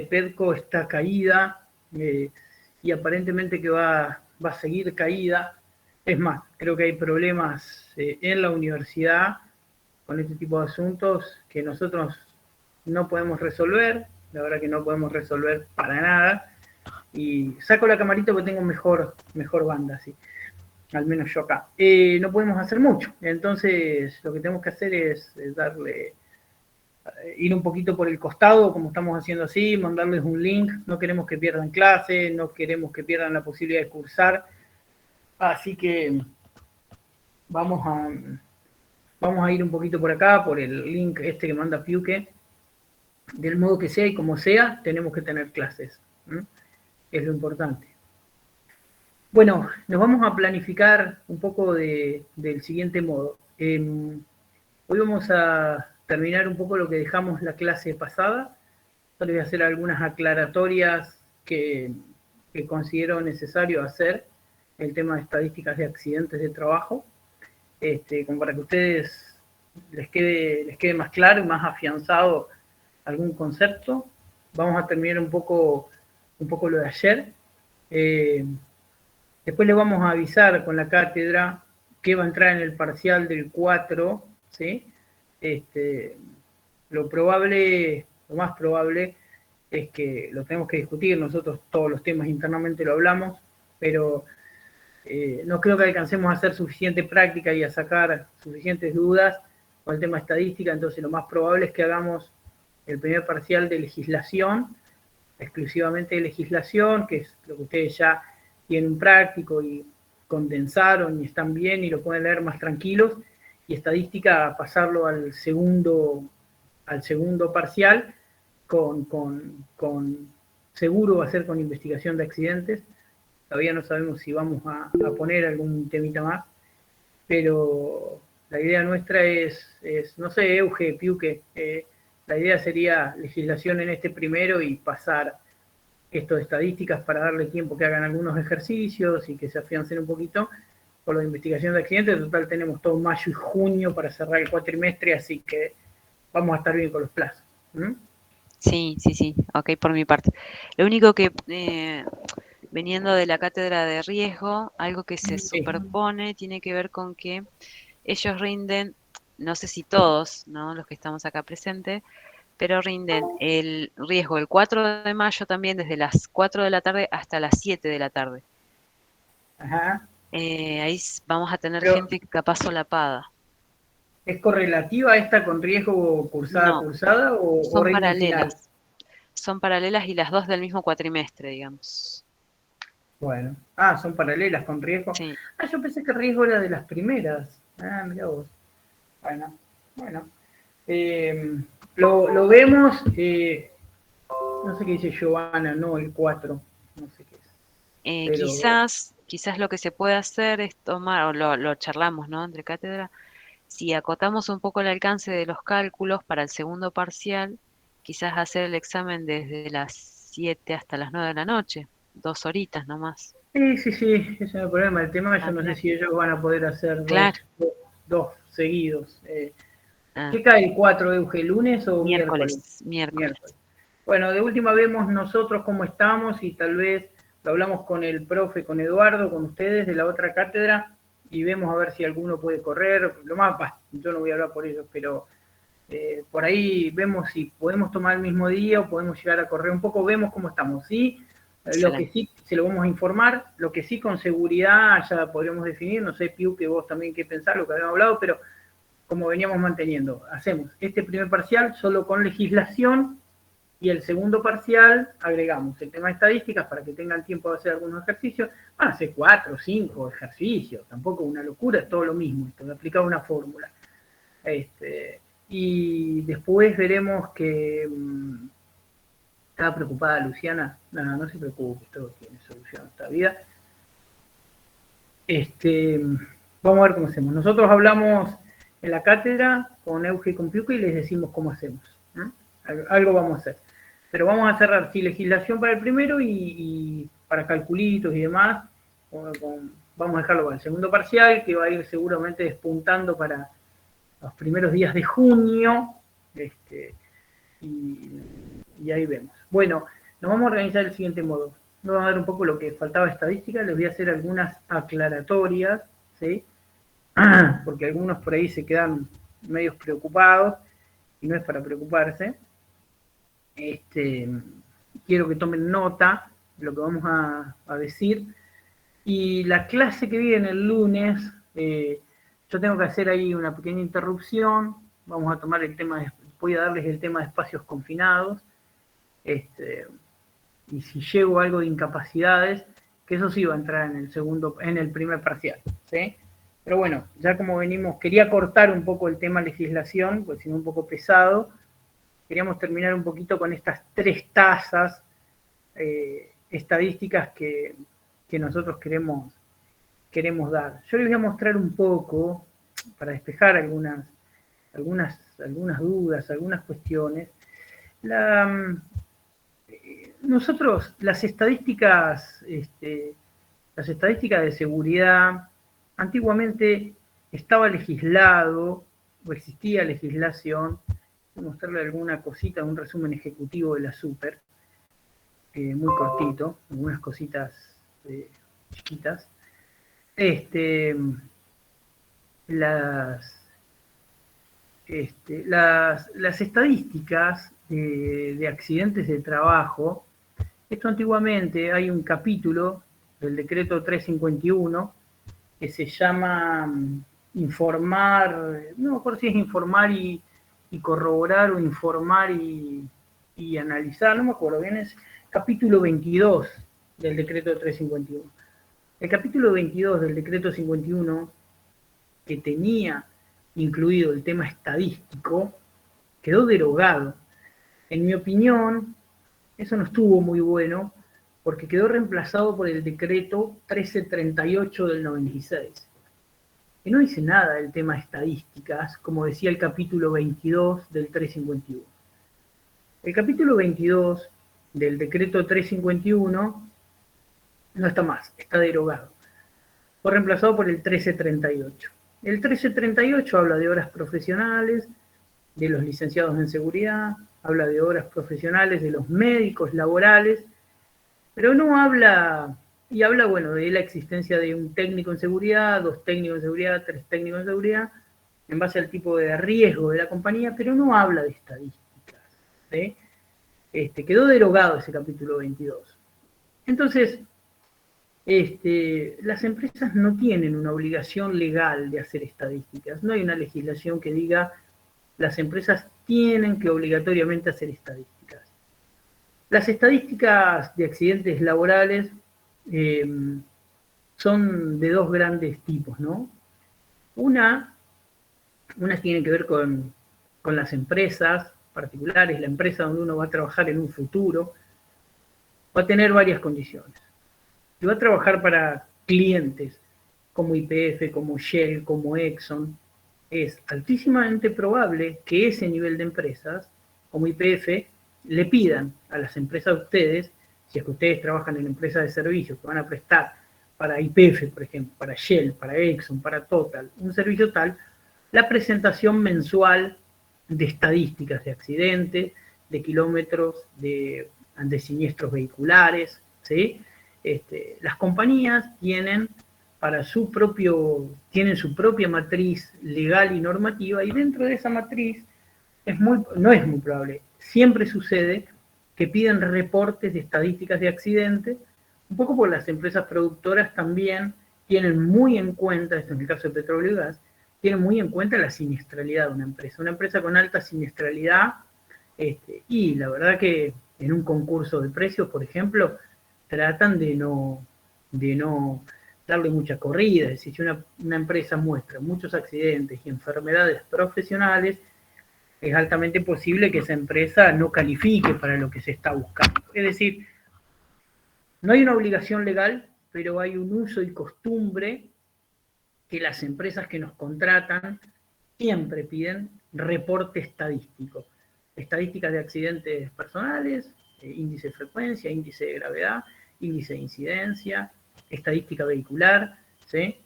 PEDCO está caída y aparentemente que va a seguir caída. Es más, creo que hay problemas en la universidad con este tipo de asuntos que nosotros no podemos resolver, la verdad que no podemos resolver para nada. Y saco la camarita porque tengo mejor banda, sí, al menos yo acá. No podemos hacer mucho, entonces lo que tenemos que hacer es darle, ir un poquito por el costado, como estamos haciendo así, mandarles un link. No queremos que pierdan clase, no queremos que pierdan la posibilidad de cursar, así que vamos a ir un poquito por acá, por el link este que manda Piuque. Del modo que sea y como sea, tenemos que tener clases. Es lo importante. Bueno, nos vamos a planificar un poco del siguiente modo. Hoy vamos a terminar un poco lo que dejamos la clase pasada. Yo les voy a hacer algunas aclaratorias que considero necesario hacer, el tema de estadísticas de accidentes de trabajo, como para que a ustedes les quede más claro y más afianzado algún concepto. Vamos a terminar un poco lo de ayer. Después les vamos a avisar con la cátedra que va a entrar en el parcial del 4, ¿sí? Lo más probable es que lo tenemos que discutir, nosotros todos los temas internamente lo hablamos, pero no creo que alcancemos a hacer suficiente práctica y a sacar suficientes dudas con el tema estadística, entonces lo más probable es que hagamos el primer parcial de legislación, exclusivamente de legislación, que es lo que ustedes ya tienen práctico y condensaron y están bien y lo pueden leer más tranquilos, y estadística pasarlo al segundo parcial, seguro va a ser con investigación de accidentes. Todavía no sabemos si vamos a poner algún temita más, pero la idea nuestra es no sé, Euge, Piuque, la idea sería legislación en este primero y pasar esto de estadísticas para darle tiempo que hagan algunos ejercicios y que se afiancen un poquito por la investigación de accidentes. En total tenemos todo mayo y junio para cerrar el cuatrimestre, así que vamos a estar bien con los plazos. Sí, ok, por mi parte. Lo único que, viniendo de la cátedra de riesgo, algo que se Sí. superpone tiene que ver con que ellos rinden, no sé si todos, ¿no? Los que estamos acá presentes, pero rinden el riesgo el 4 de mayo también desde las 4 de la tarde hasta las 7 de la tarde. Ajá. Ahí vamos a tener Pero, gente capaz solapada. ¿es correlativa esta con riesgo cursada No, o son rinden final? paralelas. Son paralelas y las dos del mismo cuatrimestre, digamos. Bueno. Son paralelas con riesgo. Sí. Yo pensé que riesgo era de las primeras. Mirá vos. Bueno. Lo vemos. No sé qué dice Giovanna, no, el 4. No sé qué es. Pero, Quizás lo que se puede hacer es tomar, o lo charlamos, ¿no? Entre cátedra, si acotamos un poco el alcance de los cálculos para el segundo parcial, quizás hacer el examen desde las 7 hasta las 9 de la noche, 2 horitas nomás. sí, ese es el problema. El tema, yo no sé Claro. si ellos van a poder hacer Claro. dos seguidos. Ah, ¿Qué cae el 4, Euge? ¿Lunes o miércoles? miércoles. Bueno, de última vemos nosotros cómo estamos y tal vez lo hablamos con el profe, con Eduardo, con ustedes de la otra cátedra y vemos a ver si alguno puede correr. Lo más, yo no voy a hablar por ellos, pero por ahí vemos si podemos tomar el mismo día o podemos llegar a correr un poco, vemos cómo estamos. Sí, lo que sí se lo vamos a informar, lo que sí con seguridad ya podríamos definir, no sé, Piu, que vos también qué pensar, lo que habíamos hablado, pero como veníamos manteniendo, hacemos este primer parcial solo con legislación y el segundo parcial agregamos el tema de estadísticas para que tengan tiempo de hacer algunos ejercicios. Van a hacer 4 o 5 ejercicios, tampoco una locura, es todo lo mismo, esto de aplicar una fórmula. Y después veremos que estaba preocupada Luciana. No se preocupe, todo tiene solución en esta vida. Vamos a ver cómo hacemos. Nosotros hablamos en la cátedra con Euge y con Piuco y les decimos cómo hacemos. Algo vamos a hacer. Pero vamos a cerrar legislación para el primero y para calculitos y demás. Vamos a dejarlo para el segundo parcial, que va a ir seguramente despuntando para los primeros días de junio. Y y ahí vemos. Bueno, nos vamos a organizar del siguiente modo. Nos vamos a dar un poco lo que faltaba de estadística, les voy a hacer algunas aclaratorias, ¿sí? Porque algunos por ahí se quedan medios preocupados, y no es para preocuparse. Quiero que tomen nota de lo que vamos a decir. Y la clase que viene el lunes, yo tengo que hacer ahí una pequeña interrupción. Vamos a tomar el tema, voy a darles el tema de espacios confinados. Y si llego a algo de incapacidades, que eso sí va a entrar en el primer parcial, ¿sí? Pero bueno, ya como venimos, quería cortar un poco el tema legislación, pues si no un poco pesado. Queríamos terminar un poquito con estas 3 tasas estadísticas que nosotros queremos dar. Yo les voy a mostrar un poco, para despejar algunas dudas, algunas cuestiones. Nosotros, las estadísticas de seguridad, antiguamente estaba legislado, o existía legislación. Voy a mostrarle alguna cosita, un resumen ejecutivo de la Super, muy cortito, algunas cositas chiquitas. Las estadísticas de accidentes de trabajo, esto antiguamente hay un capítulo del decreto 351 que se llama informar, no me acuerdo si es informar y corroborar, o informar y analizar, no me acuerdo bien, es capítulo 22 del decreto 351. El capítulo 22 del decreto 51, que tenía incluido el tema estadístico, quedó derogado. En mi opinión, eso no estuvo muy bueno, porque quedó reemplazado por el decreto 1338 del 96, que no dice nada del tema estadísticas, como decía el capítulo 22 del 351. El capítulo 22 del decreto 351 no está más, está derogado. Fue reemplazado por el 1338. El 1338 habla de horas profesionales, de los licenciados en seguridad, habla de horas profesionales de los médicos laborales, pero no habla, y habla, bueno, de la existencia de un técnico en seguridad, 2 técnicos en seguridad, 3 técnicos en seguridad, en base al tipo de riesgo de la compañía, pero no habla de estadísticas, ¿sí? Quedó derogado ese capítulo 22. Entonces, las empresas no tienen una obligación legal de hacer estadísticas. No hay una legislación que diga las empresas tienen que obligatoriamente hacer estadísticas. Las estadísticas de accidentes laborales son de 2 grandes tipos, ¿no? Una tiene que ver con las empresas particulares, la empresa donde uno va a trabajar en un futuro, va a tener varias condiciones. Y va a trabajar para clientes como YPF, como Shell, como Exxon. Es altísimamente probable que ese nivel de empresas, como YPF, le pidan a las empresas de ustedes, si es que ustedes trabajan en empresas de servicios que van a prestar para YPF, por ejemplo, para Shell, para Exxon, para Total, un servicio tal, la presentación mensual de estadísticas de accidentes, de kilómetros, de siniestros vehiculares, ¿sí? Las compañías tienen su propia matriz legal y normativa, y dentro de esa matriz no es muy probable, siempre sucede que piden reportes de estadísticas de accidentes, un poco por las empresas productoras también tienen muy en cuenta, esto en el caso de petróleo y gas, tienen muy en cuenta la siniestralidad de una empresa con alta siniestralidad, y la verdad que en un concurso de precios, por ejemplo, tratan de no darle mucha corrida. Es decir, si una empresa muestra muchos accidentes y enfermedades profesionales, es altamente posible que esa empresa no califique para lo que se está buscando. Es decir, no hay una obligación legal, pero hay un uso y costumbre que las empresas que nos contratan siempre piden reporte estadístico. Estadísticas de accidentes personales, índice de frecuencia, índice de gravedad, índice de incidencia, estadística vehicular, ¿sí?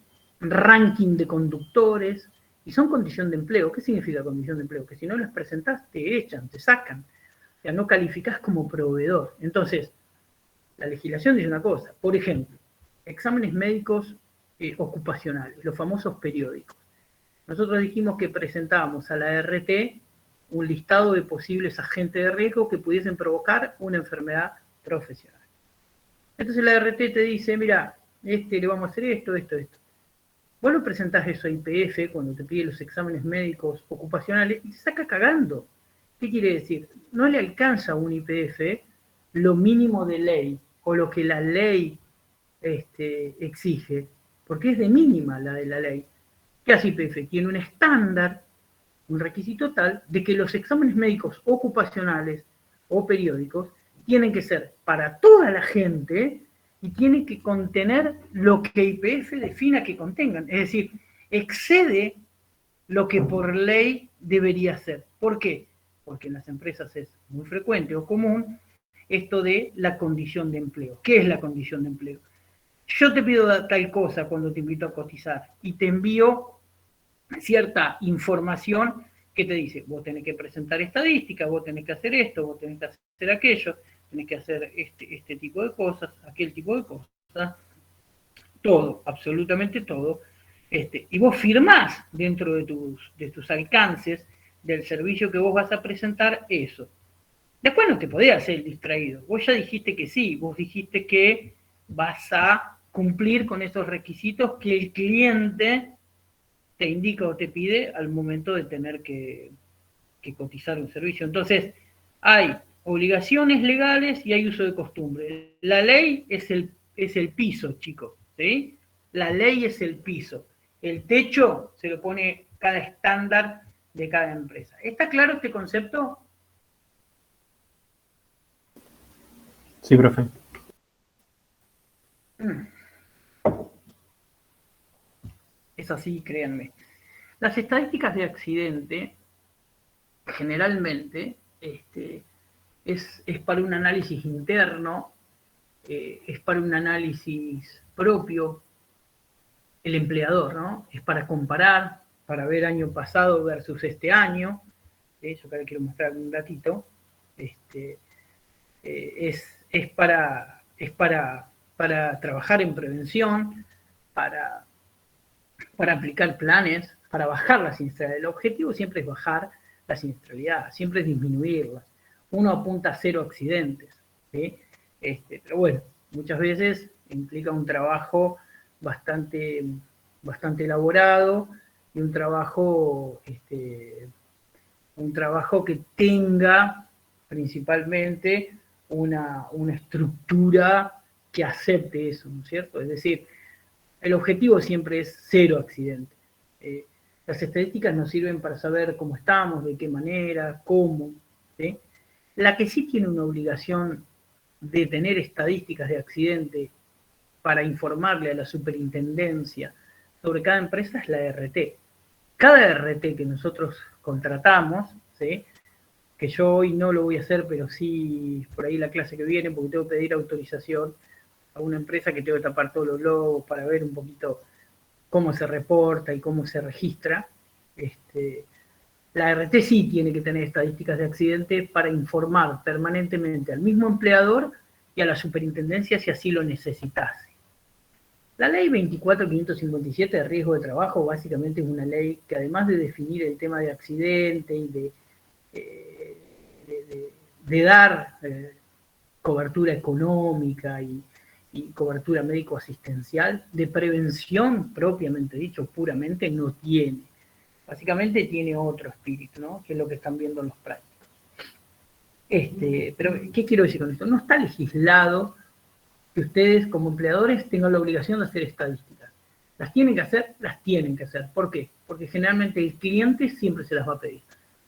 Ranking de conductores, y son condición de empleo. ¿Qué significa condición de empleo? Que si no las presentás te echan, te sacan. sea, no calificás como proveedor. Entonces, la legislación dice una cosa, por ejemplo, exámenes médicos ocupacionales, los famosos periódicos. Nosotros dijimos que presentábamos a la RT un listado de posibles agentes de riesgo que pudiesen provocar una enfermedad profesional. Entonces la RT te dice, mira, le vamos a hacer esto. Vos lo presentás eso a YPF cuando te pide los exámenes médicos ocupacionales y te saca cagando. ¿Qué quiere decir? No le alcanza a un YPF lo mínimo de ley o lo que la ley exige, porque es de mínima la de la ley. ¿Qué hace YPF? Tiene un estándar, un requisito tal, de que los exámenes médicos ocupacionales o periódicos tienen que ser para toda la gente y tienen que contener lo que YPF defina que contengan. Es decir, excede lo que por ley debería ser. ¿Por qué? Porque en las empresas es muy frecuente o común esto de la condición de empleo. ¿Qué es la condición de empleo? Yo te pido tal cosa cuando te invito a cotizar y te envío cierta información que te dice, vos tenés que presentar estadísticas, vos tenés que hacer esto, vos tenés que hacer aquello, tenés que hacer este tipo de cosas, aquel tipo de cosas, todo, absolutamente todo, y vos firmás dentro de tus alcances del servicio que vos vas a presentar eso. Después no te podés hacer el distraído, vos ya dijiste que sí, vos dijiste que vas a cumplir con esos requisitos que el cliente te indica o te pide al momento de tener que cotizar un servicio. Entonces, hay obligaciones legales y hay uso de costumbre. La ley es el piso, chicos, ¿sí? La ley es el piso. El techo se lo pone cada estándar de cada empresa. ¿Está claro este concepto? Sí, profe. Es así, créanme. Las estadísticas de accidente, generalmente, es para un análisis interno, es para un análisis propio, el empleador, ¿no? Es para comparar, para ver año pasado versus este año. Yo acá le quiero mostrar un datito. Es para trabajar en prevención, para aplicar planes, para bajar la siniestralidad. El objetivo siempre es bajar la siniestralidad, siempre es disminuirla. Uno apunta a 0 accidentes, ¿sí? Pero bueno, muchas veces implica un trabajo bastante elaborado y un trabajo que tenga principalmente una estructura que acepte eso, ¿no es cierto? Es decir, el objetivo siempre es 0 accidentes. Las estadísticas nos sirven para saber cómo estamos, de qué manera, cómo, ¿sí? La que sí tiene una obligación de tener estadísticas de accidente para informarle a la superintendencia sobre cada empresa es la RT. Cada RT que nosotros contratamos, ¿sí? Que yo hoy no lo voy a hacer, pero sí por ahí la clase que viene, porque tengo que pedir autorización a una empresa que tengo que tapar todos los logos para ver un poquito cómo se reporta y cómo se registra. La RT sí tiene que tener estadísticas de accidentes para informar permanentemente al mismo empleador y a la superintendencia si así lo necesitase. La ley 24.557 de riesgo de trabajo básicamente es una ley que además de definir el tema de accidente y de dar cobertura económica y cobertura médico-asistencial, de prevención propiamente dicho, puramente no tiene. Básicamente tiene otro espíritu, ¿no? Que es lo que están viendo los prácticos. Pero, ¿qué quiero decir con esto? No está legislado que ustedes como empleadores tengan la obligación de hacer estadísticas. ¿Las tienen que hacer? Las tienen que hacer. ¿Por qué? Porque generalmente el cliente siempre se las va a pedir.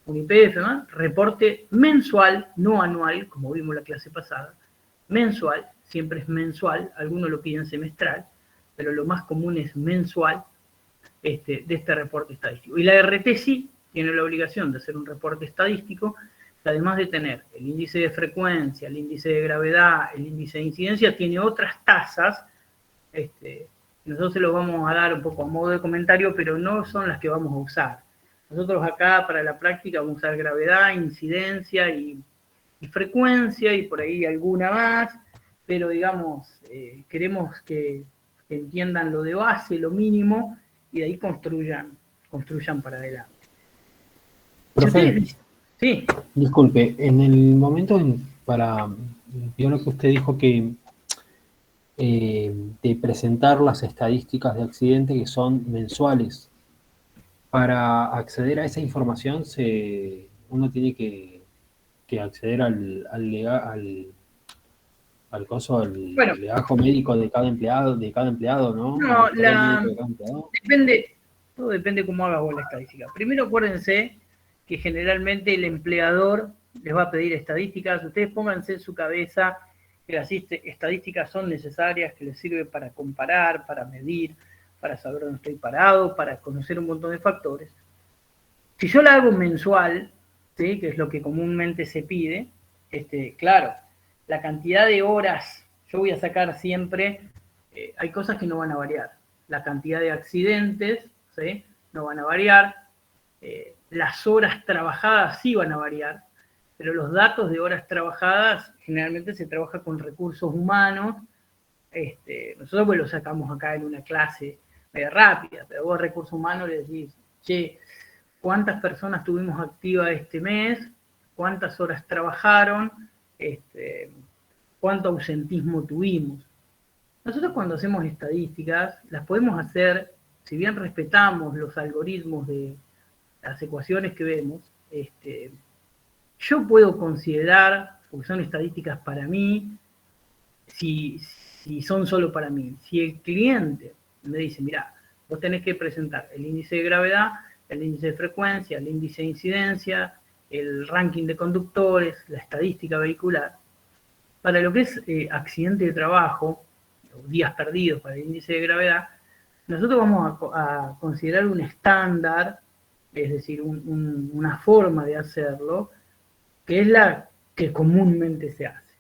Un YPF, ¿no? Reporte mensual, no anual, como vimos la clase pasada, mensual, siempre es mensual, algunos lo piden semestral, pero lo más común es mensual de este reporte estadístico. Y la RT sí tiene la obligación de hacer un reporte estadístico, que además de tener el índice de frecuencia, el índice de gravedad, el índice de incidencia, tiene otras tasas, nosotros se los vamos a dar un poco a modo de comentario, pero no son las que vamos a usar. Nosotros acá para la práctica vamos a usar gravedad, incidencia y y frecuencia, y por ahí alguna más, pero digamos, queremos que entiendan lo de base, lo mínimo, y de ahí construyan para adelante. Profe, Sí. disculpe, en el momento vio lo que usted dijo que de presentar las estadísticas de accidente que son mensuales. Para acceder a esa información uno tiene que acceder al Bueno, legajo médico de cada empleado, ¿no? no, Al historial médico de cada empleado. todo depende cómo hagas vos la estadística. Primero acuérdense que generalmente el empleador les va a pedir estadísticas. Ustedes pónganse en su cabeza que las estadísticas son necesarias, que les sirve para comparar, para medir, para saber dónde estoy parado, para conocer un montón de factores. Si yo la hago mensual, ¿sí?, que es lo que comúnmente se pide, claro, la cantidad de horas, yo voy a sacar siempre, hay cosas que no van a variar. La cantidad de accidentes, ¿sí?, no van a variar. Las horas trabajadas sí van a variar, pero los datos de horas trabajadas generalmente se trabaja con recursos humanos. Nosotros pues lo sacamos acá en una clase rápida, pero vos recursos humanos le decís, che, ¿cuántas personas tuvimos activas este mes? ¿Cuántas horas trabajaron? ¿Cuánto ausentismo tuvimos? Nosotros cuando hacemos estadísticas, las podemos hacer, si bien respetamos los algoritmos de las ecuaciones que vemos, yo puedo considerar, porque son estadísticas para mí, si son solo para mí. Si el cliente me dice, mira, vos tenés que presentar el índice de gravedad, el índice de frecuencia, el índice de incidencia, el ranking de conductores, la estadística vehicular, para lo que es accidente de trabajo, o días perdidos para el índice de gravedad, nosotros vamos a considerar un estándar, es decir, una forma de hacerlo, que es la que comúnmente se hace.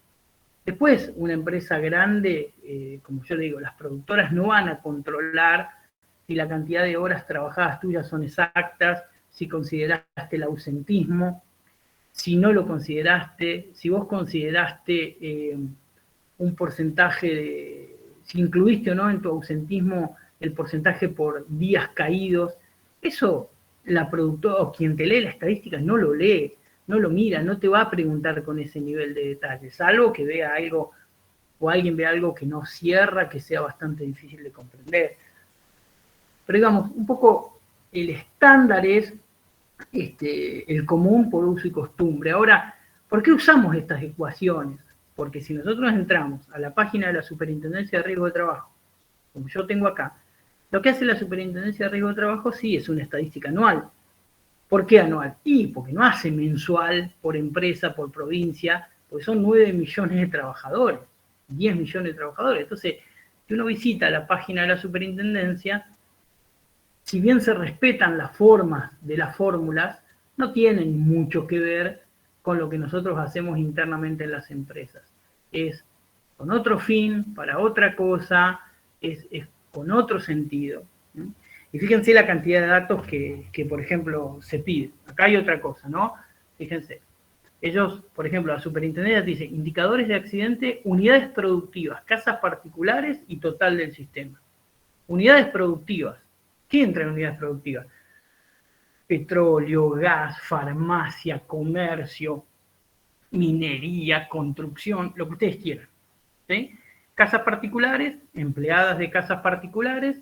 Después, una empresa grande, como yo le digo, las productoras no van a controlar si la cantidad de horas trabajadas tuyas son exactas, si consideraste el ausentismo, si no lo consideraste, si vos consideraste un porcentaje, si incluiste o no en tu ausentismo el porcentaje por días caídos. Eso la productora o quien te lee las estadísticas no lo lee, no lo mira, no te va a preguntar con ese nivel de detalle, salvo que vea algo o alguien vea algo que no cierra, que sea bastante difícil de comprender. Pero digamos, un poco el estándar es el común por uso y costumbre. Ahora, ¿por qué usamos estas ecuaciones? Porque si nosotros entramos a la página de la Superintendencia de Riesgo de Trabajo, como yo tengo acá, lo que hace la Superintendencia de Riesgo de Trabajo sí es una estadística anual. ¿Por qué anual? Y porque no hace mensual por empresa, por provincia, porque son 9 millones de trabajadores, 10 millones de trabajadores. Entonces, si uno visita la página de la Superintendencia, si bien se respetan las formas de las fórmulas, no tienen mucho que ver con lo que nosotros hacemos internamente en las empresas. Es con otro fin, para otra cosa, es con otro sentido. Y fíjense la cantidad de datos que, por ejemplo, se pide. Acá hay otra cosa, ¿no? Fíjense. Ellos, por ejemplo, la superintendencia dice indicadores de accidente, unidades productivas, casas particulares y total del sistema. Unidades productivas. ¿Qué entra en unidades productivas? Petróleo, gas, farmacia, comercio, minería, construcción, lo que ustedes quieran. ¿Sí? Casas particulares, empleadas de casas particulares,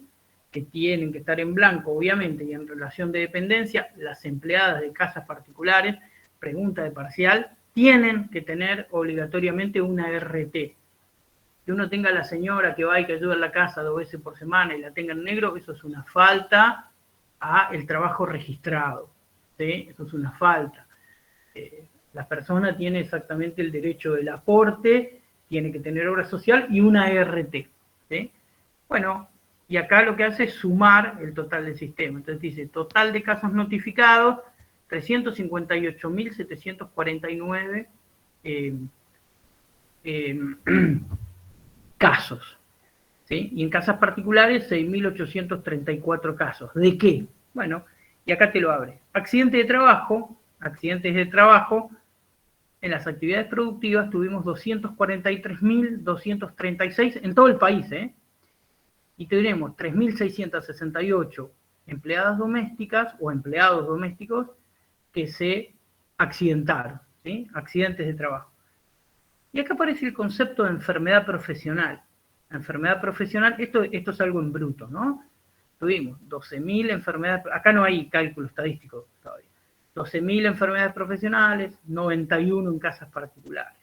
que tienen que estar en blanco, obviamente, y en relación de dependencia, las empleadas de casas particulares, pregunta de parcial, tienen que tener obligatoriamente una RT. Que uno tenga a la señora que va y que ayuda en la casa 2 veces por semana y la tenga en negro, eso es una falta a el trabajo registrado. ¿Sí? Eso es una falta. La persona tiene exactamente el derecho del aporte, tiene que tener obra social y una RT. ¿Sí? Bueno, y acá lo que hace es sumar el total del sistema. Entonces dice, total de casos notificados, 358.749 casos. ¿Sí? Y en casas particulares, 6.834 casos. ¿De qué? Bueno, y acá te lo abre. Accidentes de trabajo, en las actividades productivas tuvimos 243.236 en todo el país, y tenemos 3.668 empleadas domésticas o empleados domésticos que se accidentaron, ¿sí? Accidentes de trabajo. Y acá aparece el concepto de enfermedad profesional. La enfermedad profesional, esto es algo en bruto, ¿no? Tuvimos 12.000 enfermedades, acá no hay cálculo estadístico todavía, 12.000 enfermedades profesionales, 91 en casas particulares.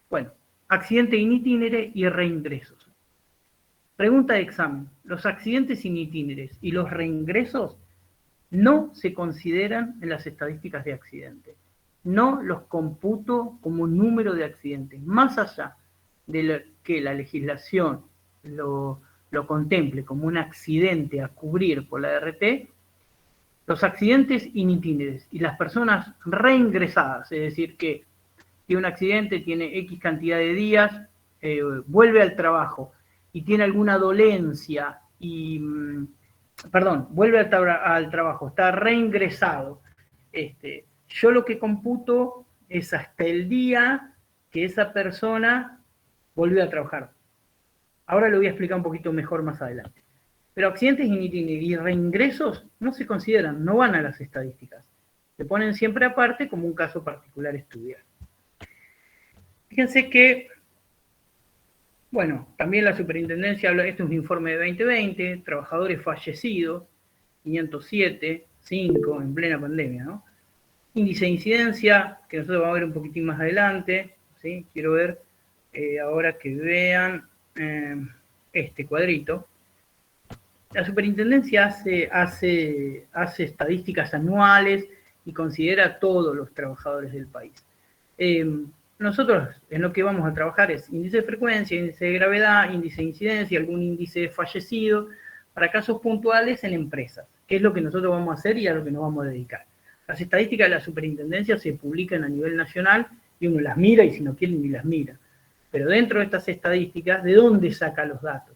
Bueno, accidente in itinere y reingresos. Pregunta de examen, los accidentes in itineres y los reingresos no se consideran en las estadísticas de accidentes. No los computo como número de accidentes. Más allá de que la legislación lo contemple como un accidente a cubrir por la RT, los accidentes in itinere y las personas reingresadas, es decir, que tiene un accidente, tiene X cantidad de días, vuelve al trabajo y tiene alguna dolencia y... vuelve al trabajo, está reingresado. Yo lo que computo es hasta el día que esa persona volvió a trabajar. Ahora lo voy a explicar un poquito mejor más adelante. Pero accidentes in itinere y reingresos no se consideran, no van a las estadísticas. Se ponen siempre aparte como un caso particular a estudiar. Fíjense que, bueno, también la superintendencia habla, este es un informe de 2020, trabajadores fallecidos, 507, 5 en plena pandemia, ¿no? Índice de incidencia, que nosotros vamos a ver un poquitín más adelante, ¿sí? Quiero ver ahora que vean este cuadrito. La superintendencia hace estadísticas anuales y considera a todos los trabajadores del país. Nosotros en lo que vamos a trabajar es índice de frecuencia, índice de gravedad, índice de incidencia, algún índice de fallecido, para casos puntuales en empresas, que es lo que nosotros vamos a hacer y a lo que nos vamos a dedicar. Las estadísticas de la superintendencia se publican a nivel nacional y uno las mira y si no quiere ni las mira. Pero dentro de estas estadísticas, ¿de dónde saca los datos?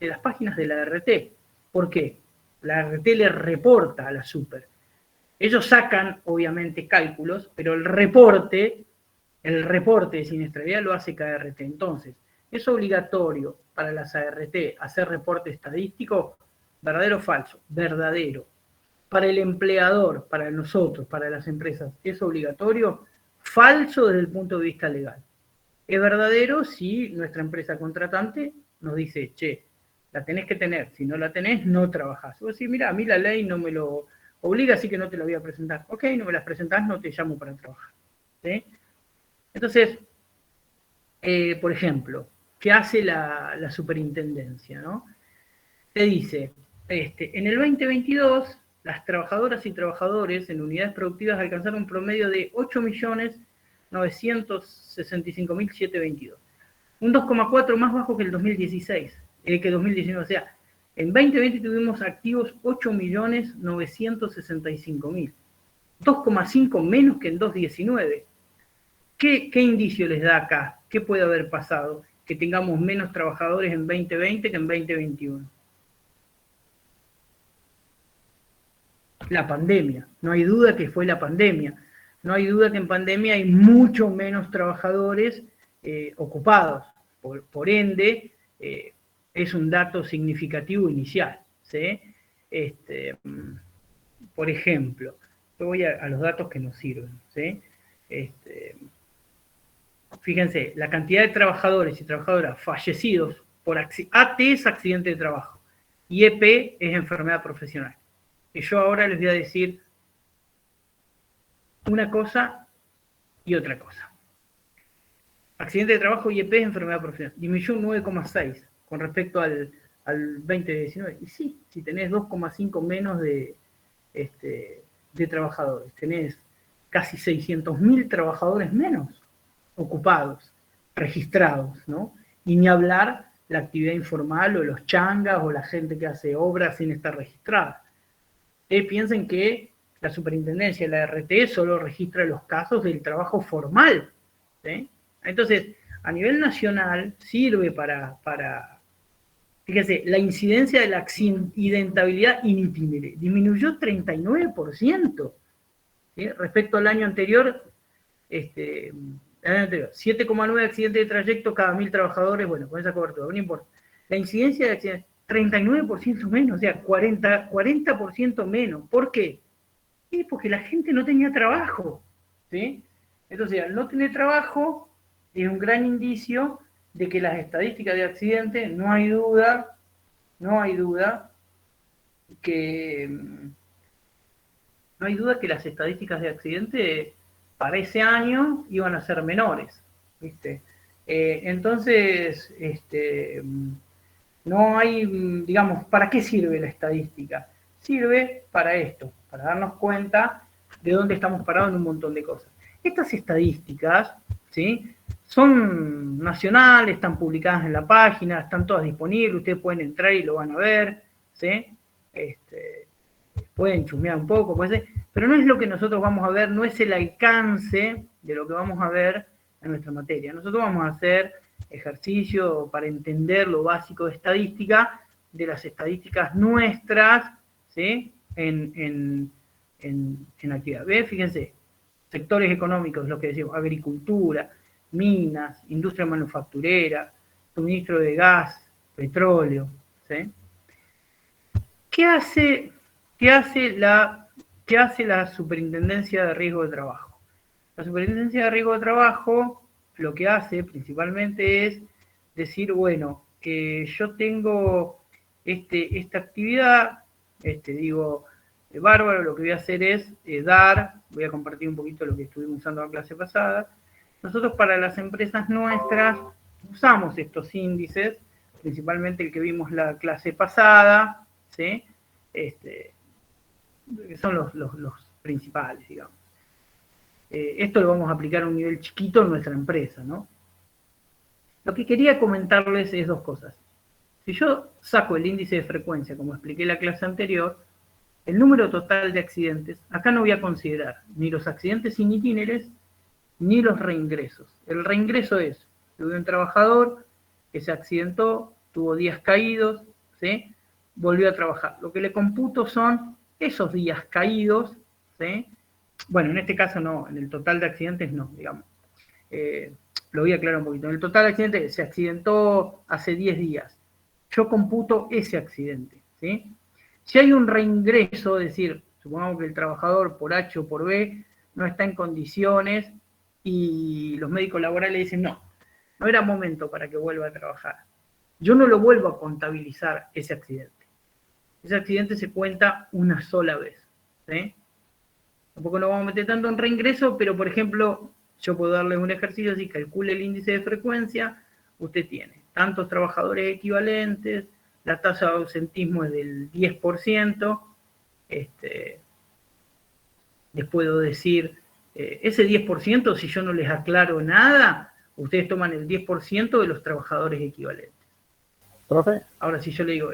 De las páginas de la RT. ¿Por qué? La RT le reporta a la super. Ellos sacan, obviamente, cálculos, pero el reporte de siniestralidad lo hace KRT. Entonces, ¿es obligatorio para las ART hacer reporte estadístico? ¿Verdadero o falso? Verdadero. Para el empleador, para nosotros, para las empresas, ¿es obligatorio? Falso desde el punto de vista legal. Es verdadero si nuestra empresa contratante nos dice, che, la tenés que tener, si no la tenés, no trabajás. Vos decís, mira, a mí la ley no me lo obliga, así que no te la voy a presentar. Ok, no me las presentás, no te llamo para trabajar. ¿Sí? Entonces, por ejemplo, ¿qué hace la superintendencia? ¿No? Te dice, en el 2022, las trabajadoras y trabajadores en unidades productivas alcanzaron un promedio de 8.965.722. Un 2,4 más bajo que el 2016, que 2019. O sea, en 2020 tuvimos activos 8.965.000. 2,5 menos que en 2019. ¿Qué indicio les da acá? ¿Qué puede haber pasado? Que tengamos menos trabajadores en 2020 que en 2021. La pandemia. No hay duda que fue la pandemia. No hay duda que en pandemia hay mucho menos trabajadores ocupados. Por ende, es un dato significativo inicial. ¿Sí? Por ejemplo, yo voy a los datos que nos sirven. ¿Sí? Fíjense, la cantidad de trabajadores y trabajadoras fallecidos por AT es accidente de trabajo y EP es enfermedad profesional. Y yo ahora les voy a decir una cosa y otra cosa. Accidente de trabajo y EP es enfermedad profesional. Disminuyó un 9,6 con respecto al 2019. Y sí, si tenés 2,5 menos de trabajadores, tenés casi 600.000 trabajadores menos ocupados, registrados, ¿no? Y ni hablar la actividad informal o los changas o la gente que hace obras sin estar registrada. Piensen que la superintendencia, la RT, solo registra los casos del trabajo formal. ¿Sí? Entonces, a nivel nacional sirve para fíjense, la incidencia de la accidentabilidad in itinere disminuyó 39%. ¿Sí? Respecto al año anterior, el año anterior, 7,9 accidentes de trayecto cada 1.000 trabajadores, bueno, con esa cobertura, no importa. La incidencia de accidentes, 39% menos, o sea, 40% menos. ¿Por qué? Y porque la gente no tenía trabajo, ¿sí? Entonces, al no tener trabajo, es un gran indicio de que las estadísticas de accidentes, no hay duda que las estadísticas de accidentes para ese año iban a ser menores, ¿viste? Entonces, no hay, digamos, ¿para qué sirve la estadística? Sirve para esto, para darnos cuenta de dónde estamos parados en un montón de cosas. Estas estadísticas, ¿sí?, son nacionales, están publicadas en la página, están todas disponibles, ustedes pueden entrar y lo van a ver, ¿sí? Pueden chusmear un poco, puede ser, pero no es lo que nosotros vamos a ver, no es el alcance de lo que vamos a ver en nuestra materia. Nosotros vamos a hacer ejercicio para entender lo básico de estadística, de las estadísticas nuestras, ¿sí?, en actividad. ¿Ves? Fíjense, sectores económicos, lo que decimos, agricultura, minas, industria manufacturera, suministro de gas, petróleo, ¿sí? ¿Qué hace la Superintendencia de Riesgo de Trabajo? La Superintendencia de Riesgo de Trabajo lo que hace principalmente es decir, bueno, yo tengo esta actividad, bárbaro, lo que voy a hacer es voy a compartir un poquito lo que estuvimos usando en la clase pasada. Nosotros para las empresas nuestras usamos estos índices, principalmente el que vimos la clase pasada, ¿sí? Que son los principales, digamos. Esto lo vamos a aplicar a un nivel chiquito en nuestra empresa, ¿no? Lo que quería comentarles es dos cosas. Si yo saco el índice de frecuencia, como expliqué en la clase anterior, el número total de accidentes, acá no voy a considerar ni los accidentes sin itinerares, ni los reingresos. El reingreso es de un trabajador que se accidentó, tuvo días caídos, ¿sí?, volvió a trabajar. Lo que le computo son esos días caídos, ¿sí? Bueno, en este caso no, en el total de accidentes no, digamos. Lo voy a aclarar un poquito. En el total de accidentes se accidentó hace 10 días. Yo computo ese accidente, ¿sí? Si hay un reingreso, es decir, supongamos que el trabajador por H o por B no está en condiciones y los médicos laborales dicen no era momento para que vuelva a trabajar. Yo no lo vuelvo a contabilizar ese accidente. Ese accidente se cuenta una sola vez, ¿sí? Tampoco nos vamos a meter tanto en reingreso, pero por ejemplo, yo puedo darle un ejercicio así, calcule el índice de frecuencia, usted tiene tantos trabajadores equivalentes, la tasa de ausentismo es del 10%, les puedo decir, ese 10%, si yo no les aclaro nada, ustedes toman el 10% de los trabajadores equivalentes. Profe. Ahora, si yo le digo,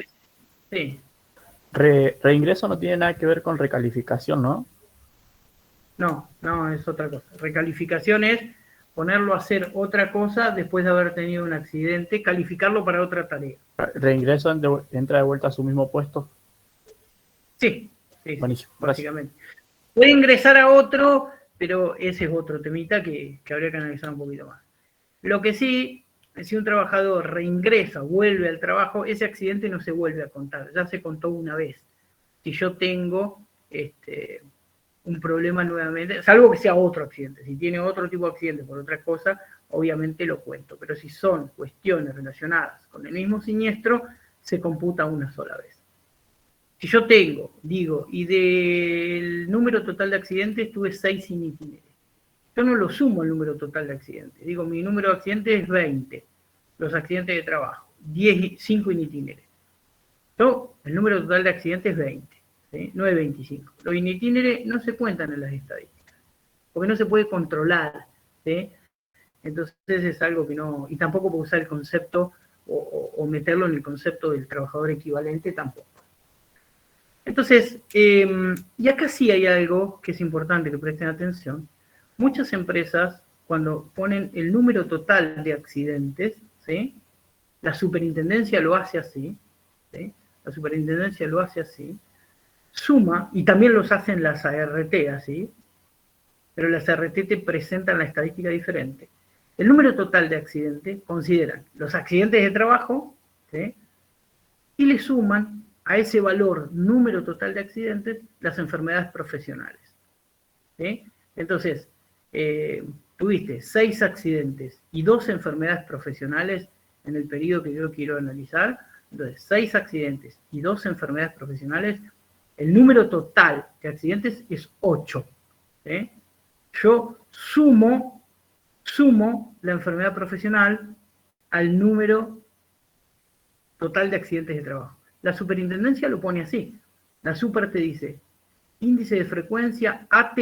sí. Reingreso no tiene nada que ver con recalificación, ¿no? No, es otra cosa. Recalificación es ponerlo a hacer otra cosa después de haber tenido un accidente, calificarlo para otra tarea. ¿Reingreso entra de vuelta a su mismo puesto? Sí, buenísimo, básicamente. Puede ingresar a otro, pero ese es otro temita que habría que analizar un poquito más. Lo que sí, si un trabajador reingresa, vuelve al trabajo, ese accidente no se vuelve a contar, ya se contó una vez. Si yo tengo un problema nuevamente, salvo que sea otro accidente, si tiene otro tipo de accidente por otra cosa, obviamente lo cuento, pero si son cuestiones relacionadas con el mismo siniestro, se computa una sola vez. Si yo digo, y del número total de accidentes tuve 6 sin itinerario, yo no lo sumo al número total de accidentes, digo, mi número de accidentes es 20, los accidentes de trabajo, 5 in itinere. El número total de accidentes es 20, ¿sí? No es 25. Los in itinere no se cuentan en las estadísticas, porque no se puede controlar, ¿sí? Entonces es algo que no, y tampoco puedo usar el concepto o meterlo en el concepto del trabajador equivalente tampoco. Entonces, y acá sí hay algo que es importante que presten atención. Muchas empresas, cuando ponen el número total de accidentes, ¿sí?, la superintendencia lo hace así, ¿sí?, la superintendencia lo hace así, suma, y también los hacen las ART así, pero las RT te presentan la estadística diferente. El número total de accidentes consideran los accidentes de trabajo, ¿sí? Y le suman a ese valor número total de accidentes las enfermedades profesionales, ¿sí? Entonces, tuviste 6 accidentes y 2 enfermedades profesionales en el periodo que yo quiero analizar. Entonces, 6 accidentes y 2 enfermedades profesionales, el número total de accidentes es 8. ¿Sí? Yo sumo la enfermedad profesional al número total de accidentes de trabajo. La superintendencia lo pone así. La super te dice, índice de frecuencia AT,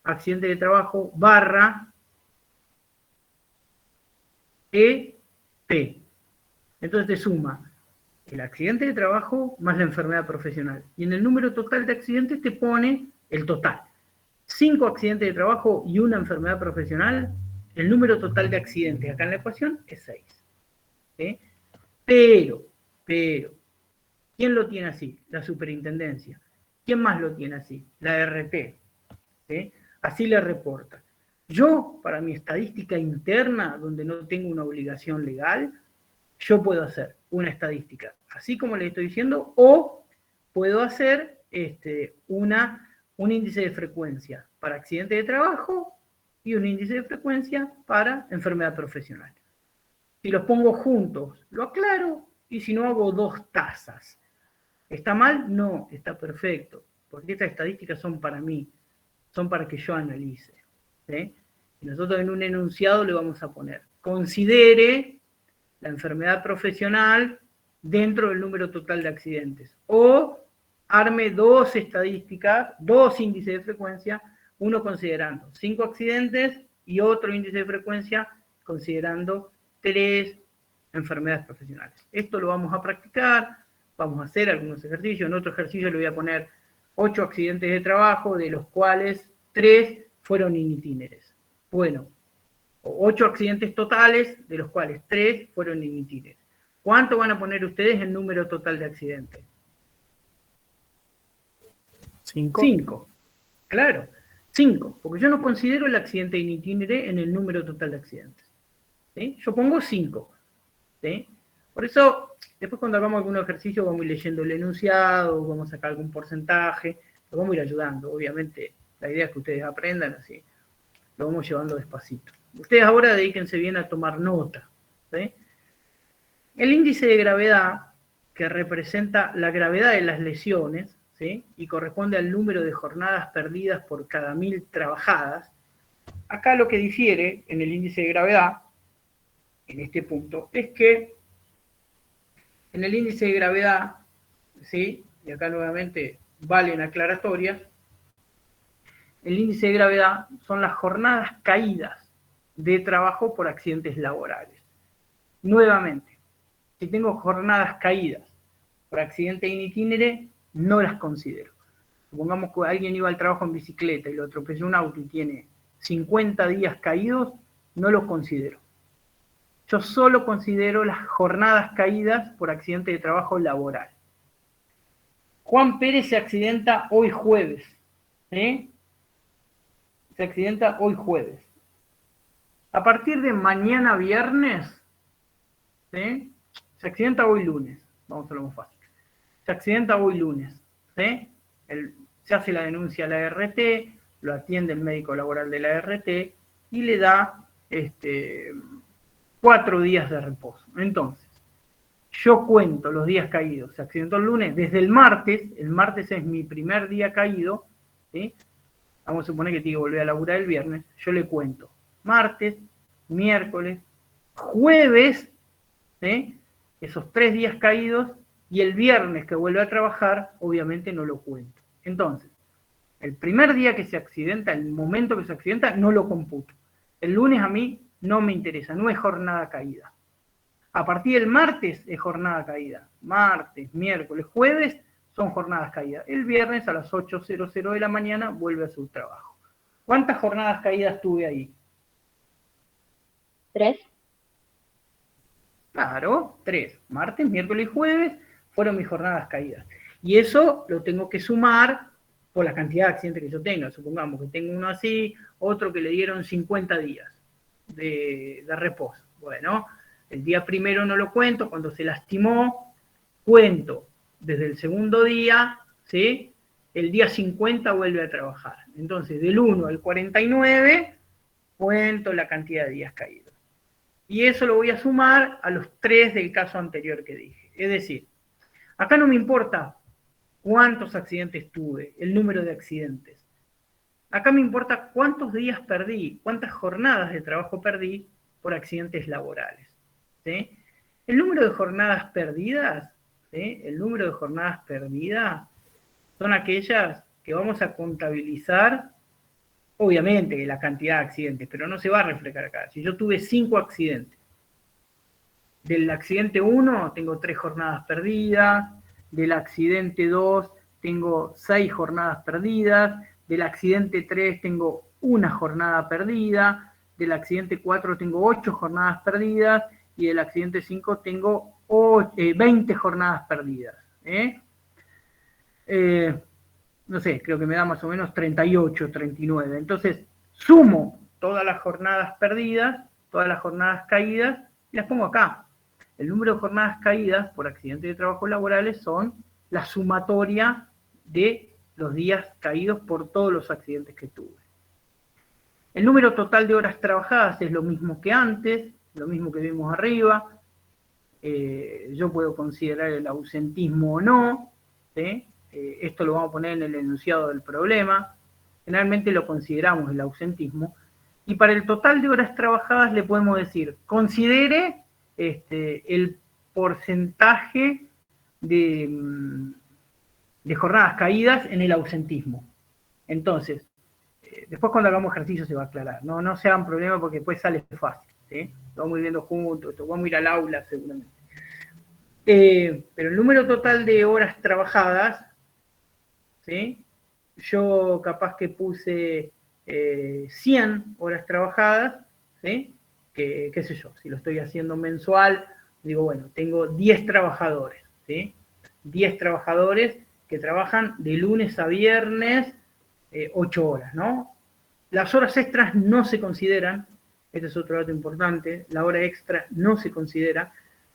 accidente de trabajo, barra EP. Entonces te suma el accidente de trabajo más la enfermedad profesional. Y en el número total de accidentes te pone el total. 5 accidentes de trabajo y una enfermedad profesional, el número total de accidentes acá en la ecuación es 6. ¿Sí? Pero, ¿quién lo tiene así? La superintendencia. ¿Quién más lo tiene así? La RT. ¿Sí? Así le reporta. Yo, para mi estadística interna, donde no tengo una obligación legal, yo puedo hacer una estadística, así como le estoy diciendo, o puedo hacer un índice de frecuencia para accidente de trabajo y un índice de frecuencia para enfermedad profesional. Si los pongo juntos, lo aclaro, y si no hago 2 tazas. ¿Está mal? No, está perfecto, porque estas estadísticas son para mí, son para que yo analice. ¿Sí? Y nosotros en un enunciado le vamos a poner, considere la enfermedad profesional dentro del número total de accidentes. O arme 2 estadísticas, 2 índices de frecuencia, uno considerando 5 accidentes y otro índice de frecuencia considerando 3 enfermedades profesionales. Esto lo vamos a practicar, vamos a hacer algunos ejercicios. En otro ejercicio le voy a poner 8 accidentes de trabajo, de los cuales 3 fueron in itinere. Bueno, 8 accidentes totales, de los cuales 3 fueron in itinere. ¿Cuánto van a poner ustedes en número total de accidentes? 5. 5. Claro, 5, porque yo no considero el accidente in itinere en el número total de accidentes. ¿Sí? Yo pongo 5. ¿Sí? Por eso, después cuando hagamos algún ejercicio vamos a ir leyendo el enunciado, vamos a sacar algún porcentaje, lo vamos a ir ayudando. Obviamente, la idea es que ustedes aprendan así, lo vamos llevando despacito. Ustedes ahora dedíquense bien a tomar nota. ¿Sí? El índice de gravedad, que representa la gravedad de las lesiones, ¿sí? Y corresponde al número de jornadas perdidas por cada 1000 trabajadas, acá lo que difiere en el índice de gravedad, en este punto, es que en el índice de gravedad, ¿sí? Y acá nuevamente valen aclaratorias, el índice de gravedad son las jornadas caídas de trabajo por accidentes laborales. Nuevamente, si tengo jornadas caídas por accidente in itinere, no las considero. Supongamos que alguien iba al trabajo en bicicleta y lo atropelló un auto y tiene 50 días caídos, no los considero. Yo solo considero las jornadas caídas por accidente de trabajo laboral. Juan Pérez se accidenta hoy jueves. ¿Sí? Se accidenta hoy jueves. A partir de mañana viernes, ¿sí? Se accidenta hoy lunes. Vamos a lo más fácil. Se accidenta hoy lunes. ¿Sí? Se hace la denuncia a la RT, lo atiende el médico laboral de la RT y le da 4 días de reposo. Entonces, yo cuento los días caídos. Se accidentó el lunes, desde el martes es mi primer día caído, ¿sí? Vamos a suponer que tiene que volver a laburar el viernes, yo le cuento martes, miércoles, jueves, ¿sí? Esos 3 días caídos, y el viernes que vuelve a trabajar, obviamente no lo cuento. Entonces, el primer día que se accidenta, el momento que se accidenta, no lo computo. El lunes a mí no me interesa, no es jornada caída. A partir del martes es jornada caída. Martes, miércoles, jueves son jornadas caídas. El viernes a las 8:00 de la mañana vuelve a su trabajo. ¿Cuántas jornadas caídas tuve ahí? 3. Claro, 3. Martes, miércoles y jueves fueron mis jornadas caídas. Y eso lo tengo que sumar por la cantidad de accidentes que yo tenga. Supongamos que tengo uno así, otro que le dieron 50 días de reposo. Bueno, el día primero no lo cuento, cuando se lastimó, cuento desde el segundo día, ¿sí? El día 50 vuelve a trabajar. Entonces, del 1 al 49, cuento la cantidad de días caídos. Y eso lo voy a sumar a los 3 del caso anterior que dije. Es decir, acá no me importa cuántos accidentes tuve, el número de accidentes. Acá me importa cuántos días perdí, cuántas jornadas de trabajo perdí por accidentes laborales. ¿Sí? El número de jornadas perdidas, ¿sí? El número de jornadas perdidas son aquellas que vamos a contabilizar, obviamente, la cantidad de accidentes, pero no se va a reflejar acá. Si yo tuve 5 accidentes, del accidente 1 tengo 3 jornadas perdidas, del accidente 2 tengo 6 jornadas perdidas, del accidente 3 tengo 1 jornada perdida, del accidente 4 tengo 8 jornadas perdidas, y del accidente 5 tengo 20 jornadas perdidas. No sé, creo que me da más o menos 38, 39. Entonces, sumo todas las jornadas perdidas, todas las jornadas caídas, y las pongo acá. El número de jornadas caídas por accidentes de trabajo laborales son la sumatoria de los días caídos por todos los accidentes que tuve. El número total de horas trabajadas es lo mismo que antes, lo mismo que vimos arriba. Yo puedo considerar el ausentismo o no, ¿sí? Esto lo vamos a poner en el enunciado del problema. Generalmente lo consideramos el ausentismo. Y para el total de horas trabajadas le podemos decir, considere el porcentaje de jornadas caídas en el ausentismo. Entonces, después cuando hagamos ejercicio se va a aclarar. No se hagan problema porque después sale fácil. ¿Sí? Lo vamos a ir viendo juntos, vamos a ir al aula seguramente. Pero el número total de horas trabajadas, ¿sí? Yo capaz que puse 100 horas trabajadas, ¿sí? Qué sé yo, si lo estoy haciendo mensual, digo, bueno, tengo 10 trabajadores, ¿sí? 10 trabajadores que trabajan de lunes a viernes 8 horas, ¿no? Las horas extras no se consideran, este es otro dato importante, la hora extra no se considera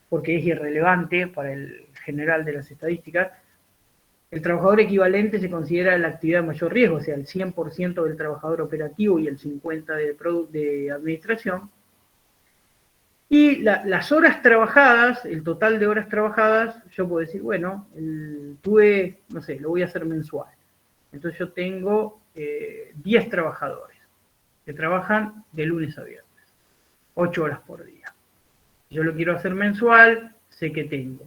porque es irrelevante para el general de las estadísticas. El trabajador equivalente se considera la actividad de mayor riesgo, o sea, el 100% del trabajador operativo y el 50% de administración. Y las horas trabajadas, el total de horas trabajadas, yo puedo decir, bueno, tuve, no sé, lo voy a hacer mensual. Entonces yo tengo 10 trabajadores que trabajan de lunes a viernes, 8 horas por día. Si yo lo quiero hacer mensual, sé que tengo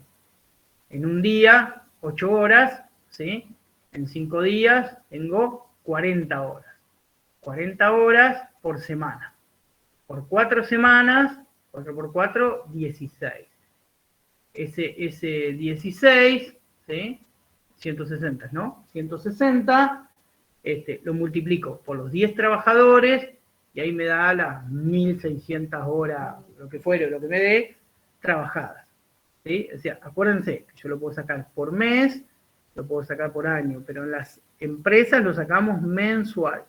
en un día 8 horas, ¿sí? En 5 días tengo 40 horas. 40 horas por semana. Por 4 semanas, 4 por 4, 16. Ese 16, ¿sí? 160, ¿no? 160, lo multiplico por los 10 trabajadores y ahí me da las 1600 horas, lo que fuere, lo que me dé, trabajadas. ¿Sí? O sea, acuérdense que yo lo puedo sacar por mes, lo puedo sacar por año, pero en las empresas lo sacamos mensual.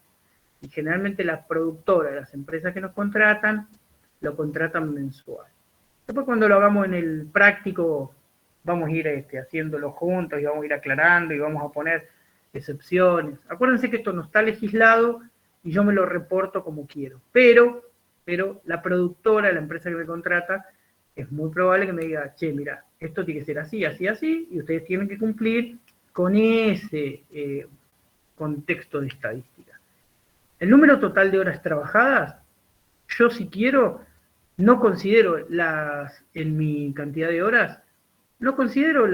Y generalmente las productoras, las empresas que nos contratan, lo contratan mensual. Después cuando lo hagamos en el práctico, vamos a ir haciéndolo juntos y vamos a ir aclarando y vamos a poner excepciones. Acuérdense que esto no está legislado y yo me lo reporto como quiero. Pero la productora, la empresa que me contrata, es muy probable que me diga, che, mira, esto tiene que ser así, así, así, y ustedes tienen que cumplir con ese contexto de estadística. El número total de horas trabajadas, yo si quiero, no considero en mi cantidad de horas, no considero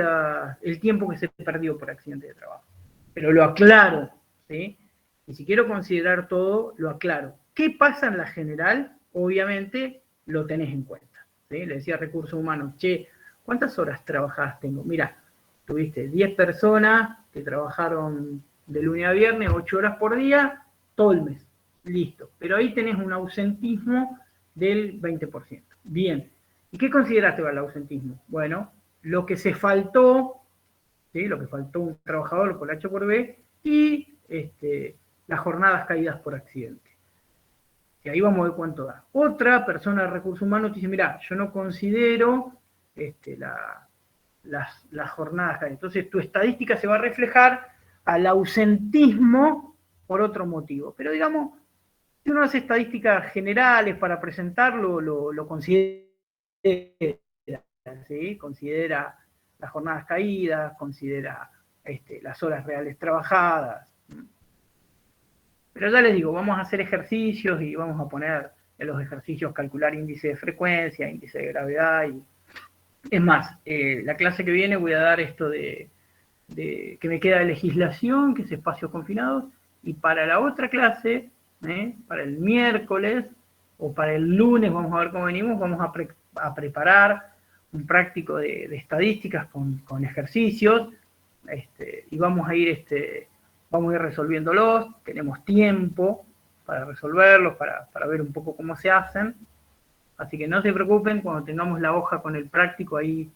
el tiempo que se perdió por accidente de trabajo, pero lo aclaro, ¿sí? Y si quiero considerar todo, lo aclaro. ¿Qué pasa en la general? Obviamente lo tenés en cuenta. ¿Sí? Le decía a Recursos Humanos, che, ¿cuántas horas trabajadas tengo? Mira, tuviste 10 personas que trabajaron de lunes a viernes, 8 horas por día, todo el mes. Listo. Pero ahí tenés un ausentismo del 20%. Bien. ¿Y qué consideraste para el ausentismo? Bueno, lo que se faltó, ¿sí? Lo que faltó un trabajador por H por B, y las jornadas caídas por accidente. Y ahí vamos a ver cuánto da. Otra persona de recursos humanos te dice, mira, yo no considero las jornadas caídas. Entonces tu estadística se va a reflejar al ausentismo por otro motivo. Pero digamos, si uno hace estadísticas generales para presentarlo, lo considera, ¿sí? Considera las jornadas caídas, considera las horas reales trabajadas. Pero ya les digo, vamos a hacer ejercicios y vamos a poner en los ejercicios calcular índice de frecuencia, índice de gravedad. Es más, la clase que viene voy a dar esto de que me queda de legislación, que es espacios confinados, y para la otra clase, para el miércoles o para el lunes, vamos a ver cómo venimos, vamos a preparar un práctico de estadísticas con ejercicios, y vamos a ir resolviéndolos, tenemos tiempo para resolverlos, para ver un poco cómo se hacen, así que no se preocupen, cuando tengamos la hoja con el práctico, ahí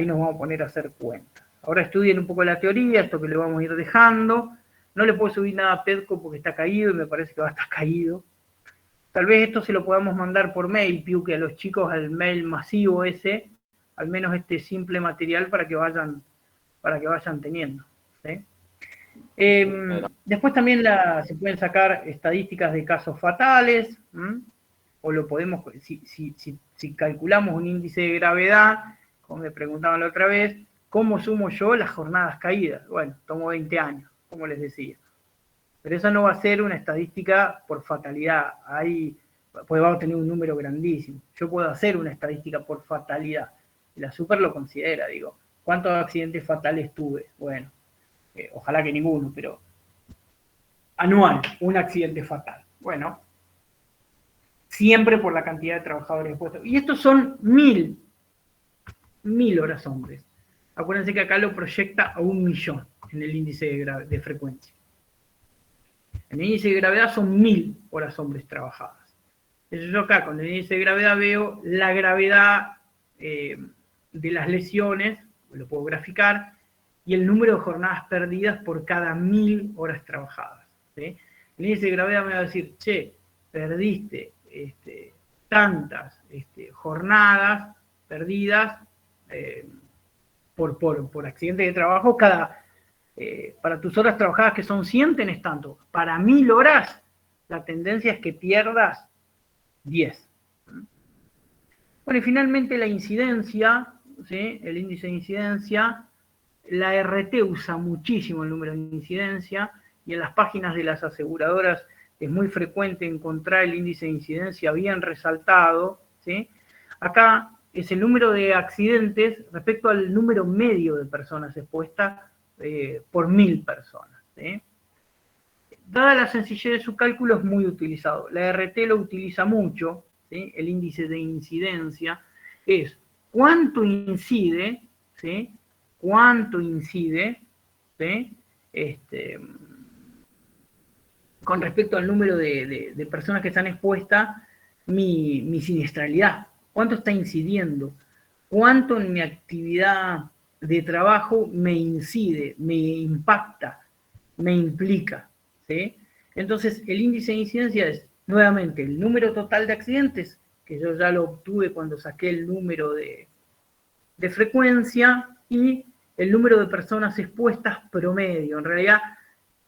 nos vamos a poner a hacer cuentas. Ahora estudien un poco la teoría, esto que le vamos a ir dejando, no le puedo subir nada a Pedco porque está caído y me parece que va a estar caído. Tal vez esto se lo podamos mandar por mail, Piu, que a los chicos al mail masivo ese, al menos este simple material para que vayan teniendo, ¿sí? Después también se pueden sacar estadísticas de casos fatales, o lo podemos, si calculamos un índice de gravedad, como me preguntaban la otra vez, ¿cómo sumo yo las jornadas caídas? Bueno, tomo 20 años, como les decía. Pero eso no va a ser una estadística por fatalidad, ahí pues vamos a tener un número grandísimo. Yo puedo hacer una estadística por fatalidad, y la super lo considera, digo, ¿cuántos accidentes fatales tuve? Bueno, ojalá que ninguno, pero anual, un accidente fatal. Bueno, siempre por la cantidad de trabajadores expuestos. Y estos son 1000 horas hombres. Acuérdense que acá lo proyecta a 1.000.000 en el índice de frecuencia. En el índice de gravedad son 1000 horas hombres trabajadas. Entonces yo acá con el índice de gravedad veo la gravedad de las lesiones, lo puedo graficar, y el número de jornadas perdidas por cada 1000 horas trabajadas, ¿sí? El índice de gravedad me va a decir, che, perdiste tantas jornadas perdidas por accidente de trabajo, para tus horas trabajadas que son 100 tenés tanto. Para 1000 horas, la tendencia es que pierdas 10. Bueno, y finalmente la incidencia, ¿sí? El índice de incidencia, la RT usa muchísimo el número de incidencia, y en las páginas de las aseguradoras es muy frecuente encontrar el índice de incidencia bien resaltado, ¿sí? Acá es el número de accidentes respecto al número medio de personas expuestas por 1000 personas, ¿sí? Dada la sencillez de su cálculo, es muy utilizado. La RT lo utiliza mucho, ¿sí? El índice de incidencia es cuánto incide, ¿sí? Cuánto incide, ¿sí? Con respecto al número de personas que están expuestas, mi siniestralidad, cuánto está incidiendo, cuánto en mi actividad de trabajo me incide, me impacta, me implica, ¿sí? Entonces, el índice de incidencia es, nuevamente, el número total de accidentes, que yo ya lo obtuve cuando saqué el número de frecuencia, y el número de personas expuestas promedio. En realidad,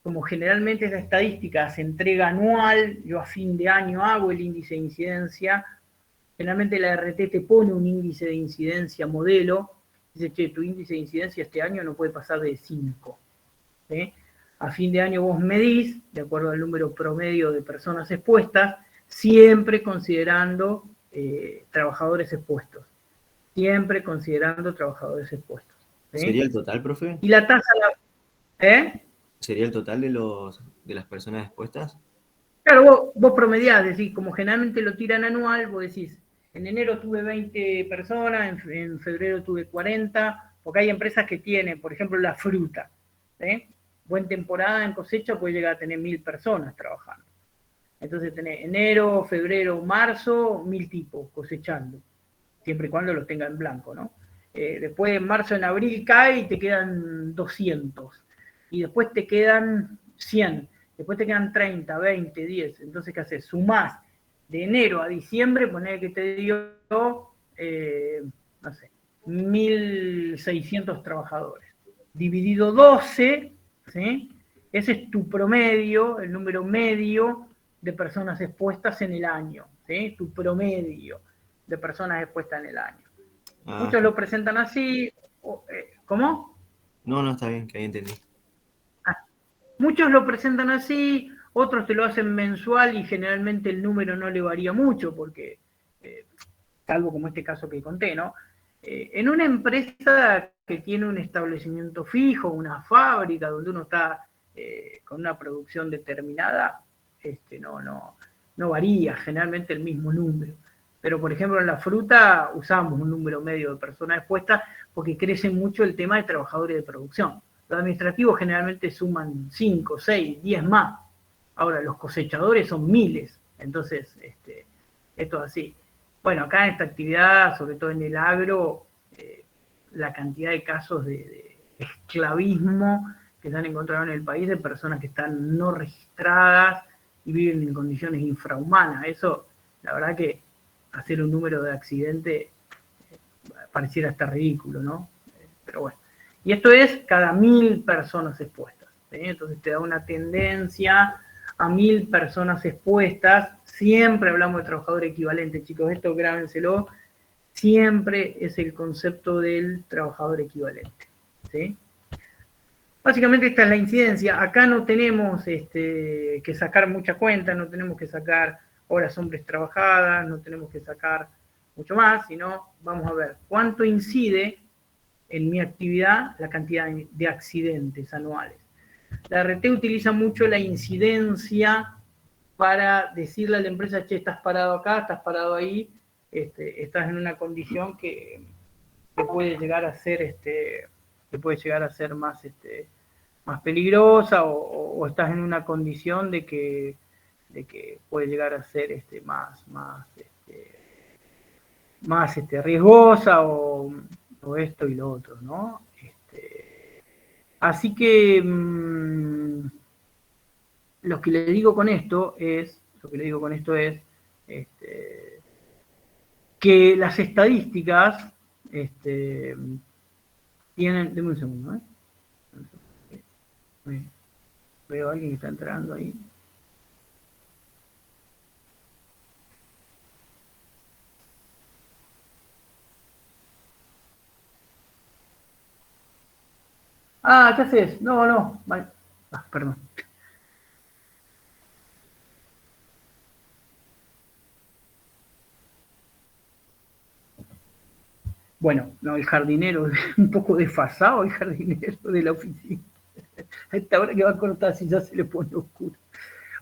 como generalmente esta estadística se entrega anual, yo a fin de año hago el índice de incidencia, generalmente la RT te pone un índice de incidencia modelo, dice, che, tu índice de incidencia este año no puede pasar de 5. ¿Sí? A fin de año vos medís, de acuerdo al número promedio de personas expuestas, siempre considerando trabajadores expuestos. Siempre considerando trabajadores expuestos. ¿Sí? ¿Sería el total, profe? Y la tasa, ¿Sería el total de las personas expuestas? Claro, vos promediás, decís, como generalmente lo tiran anual, vos decís, en enero tuve 20 personas, en febrero tuve 40, porque hay empresas que tienen, por ejemplo, la fruta, ¿sí? Buena temporada en cosecha puede llegar a tener 1000 personas trabajando. Entonces tenés enero, febrero, marzo, 1000 tipos cosechando, siempre y cuando los tenga en blanco, ¿no? Después en marzo, en abril cae y te quedan 200. Y después te quedan 100, después te quedan 30, 20, 10, entonces ¿qué haces? Sumás de enero a diciembre, poner que te dio, no sé, 1.600 trabajadores. Dividido 12, ¿sí? Ese es tu promedio, el número medio de personas expuestas en el año, ¿sí? Tu promedio de personas expuestas en el año. Muchos lo presentan así. ¿Cómo? No, está bien, que ahí entendí. Muchos lo presentan así, otros te lo hacen mensual y generalmente el número no le varía mucho porque, salvo como este caso que conté, ¿no? En una empresa que tiene un establecimiento fijo, una fábrica donde uno está con una producción determinada, no varía generalmente el mismo número. Pero, por ejemplo, en la fruta usamos un número medio de personas expuestas porque crece mucho el tema de trabajadores de producción. Los administrativos generalmente suman 5, 6, 10 más. Ahora, los cosechadores son miles. Entonces, esto es así. Bueno, acá en esta actividad, sobre todo en el agro, la cantidad de casos de esclavismo que se han encontrado en el país de personas que están no registradas y viven en condiciones infrahumanas. Eso, la verdad que hacer un número de accidente pareciera hasta ridículo, ¿no? Pero bueno. Y esto es cada 1.000 personas expuestas, ¿sí? Entonces te da una tendencia a 1.000 personas expuestas. Siempre hablamos de trabajador equivalente, chicos, esto grábenselo. Siempre es el concepto del trabajador equivalente, ¿sí? Básicamente esta es la incidencia. Acá no tenemos que sacar mucha cuenta, no tenemos que sacar horas hombres trabajadas, no tenemos que sacar mucho más, sino vamos a ver cuánto incide en mi actividad la cantidad de accidentes anuales. La RT utiliza mucho la incidencia para decirle a la empresa, che, estás parado acá, estás parado ahí, estás en una condición que puede llegar a ser, más peligrosa o estás en una condición de que puede llegar a ser más riesgosa o esto y lo otro, ¿no? Así que lo que le digo con esto es que las estadísticas tienen, deme un segundo, veo a alguien que está entrando ahí. Ah, ¿qué haces? No. Perdón. Bueno, no, el jardinero, un poco desfasado el jardinero de la oficina. A esta hora que va a cortar si ya se le pone oscuro.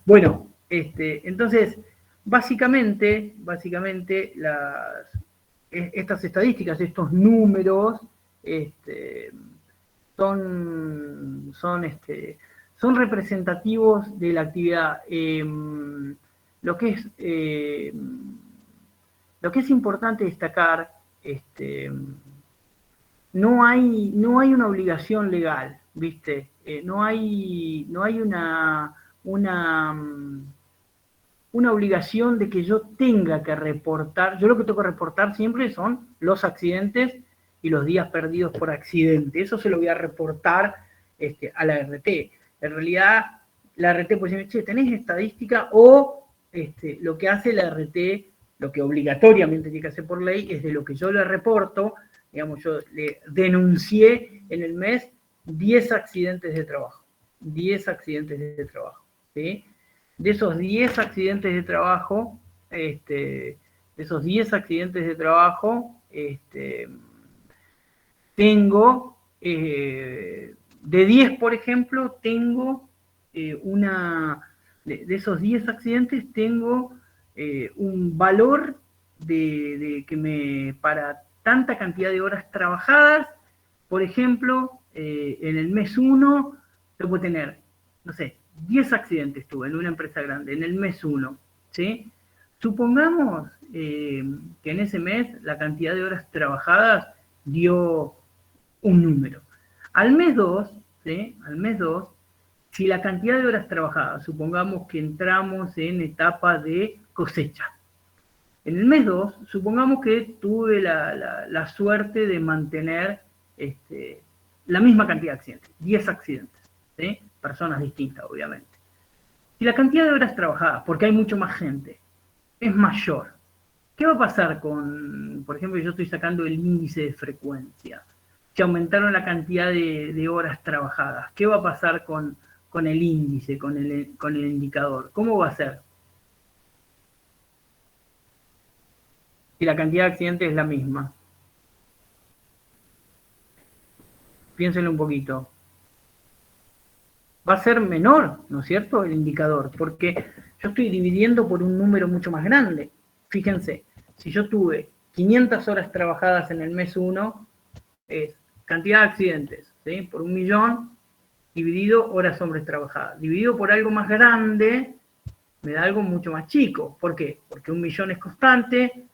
Bueno, entonces, básicamente estas estadísticas, estos números, son representativos de la actividad. Lo que es importante destacar, no hay una obligación legal, ¿viste? No hay una obligación de que yo tenga que reportar. Yo lo que tengo que reportar siempre son los accidentes y los días perdidos por accidente. Eso se lo voy a reportar a la RT. En realidad, la RT puede decir, che, ¿tenés estadística? O lo que hace la RT, lo que obligatoriamente tiene que hacer por ley, es de lo que yo le reporto, digamos, yo le denuncié en el mes 10 accidentes de trabajo. 10 accidentes de trabajo, ¿sí? De esos 10 accidentes de trabajo, tengo, de 10, por ejemplo, tengo de esos 10 accidentes, tengo un valor de que para tanta cantidad de horas trabajadas, por ejemplo, en el mes 1, yo puedo tener, no sé, 10 accidentes tuve en una empresa grande, en el mes 1, ¿sí? Supongamos que en ese mes la cantidad de horas trabajadas dio un número. Al mes 2, ¿sí? Si la cantidad de horas trabajadas, supongamos que entramos en etapa de cosecha. En el mes 2, supongamos que tuve la suerte de mantener la misma cantidad de accidentes, 10 accidentes, ¿sí? Personas distintas, obviamente. Si la cantidad de horas trabajadas, porque hay mucho más gente, es mayor, ¿qué va a pasar con, por ejemplo, yo estoy sacando el índice de frecuencia? Si aumentaron la cantidad de horas trabajadas, ¿qué va a pasar con el índice, con el indicador? ¿Cómo va a ser? Si la cantidad de accidentes es la misma. Piénsenlo un poquito. Va a ser menor, ¿no es cierto?, el indicador, porque yo estoy dividiendo por un número mucho más grande. Fíjense, si yo tuve 500 horas trabajadas en el mes 1, es cantidad de accidentes, ¿sí?, por 1.000.000, dividido horas hombres trabajadas. Dividido por algo más grande, me da algo mucho más chico. ¿Por qué? Porque 1.000.000 es constante,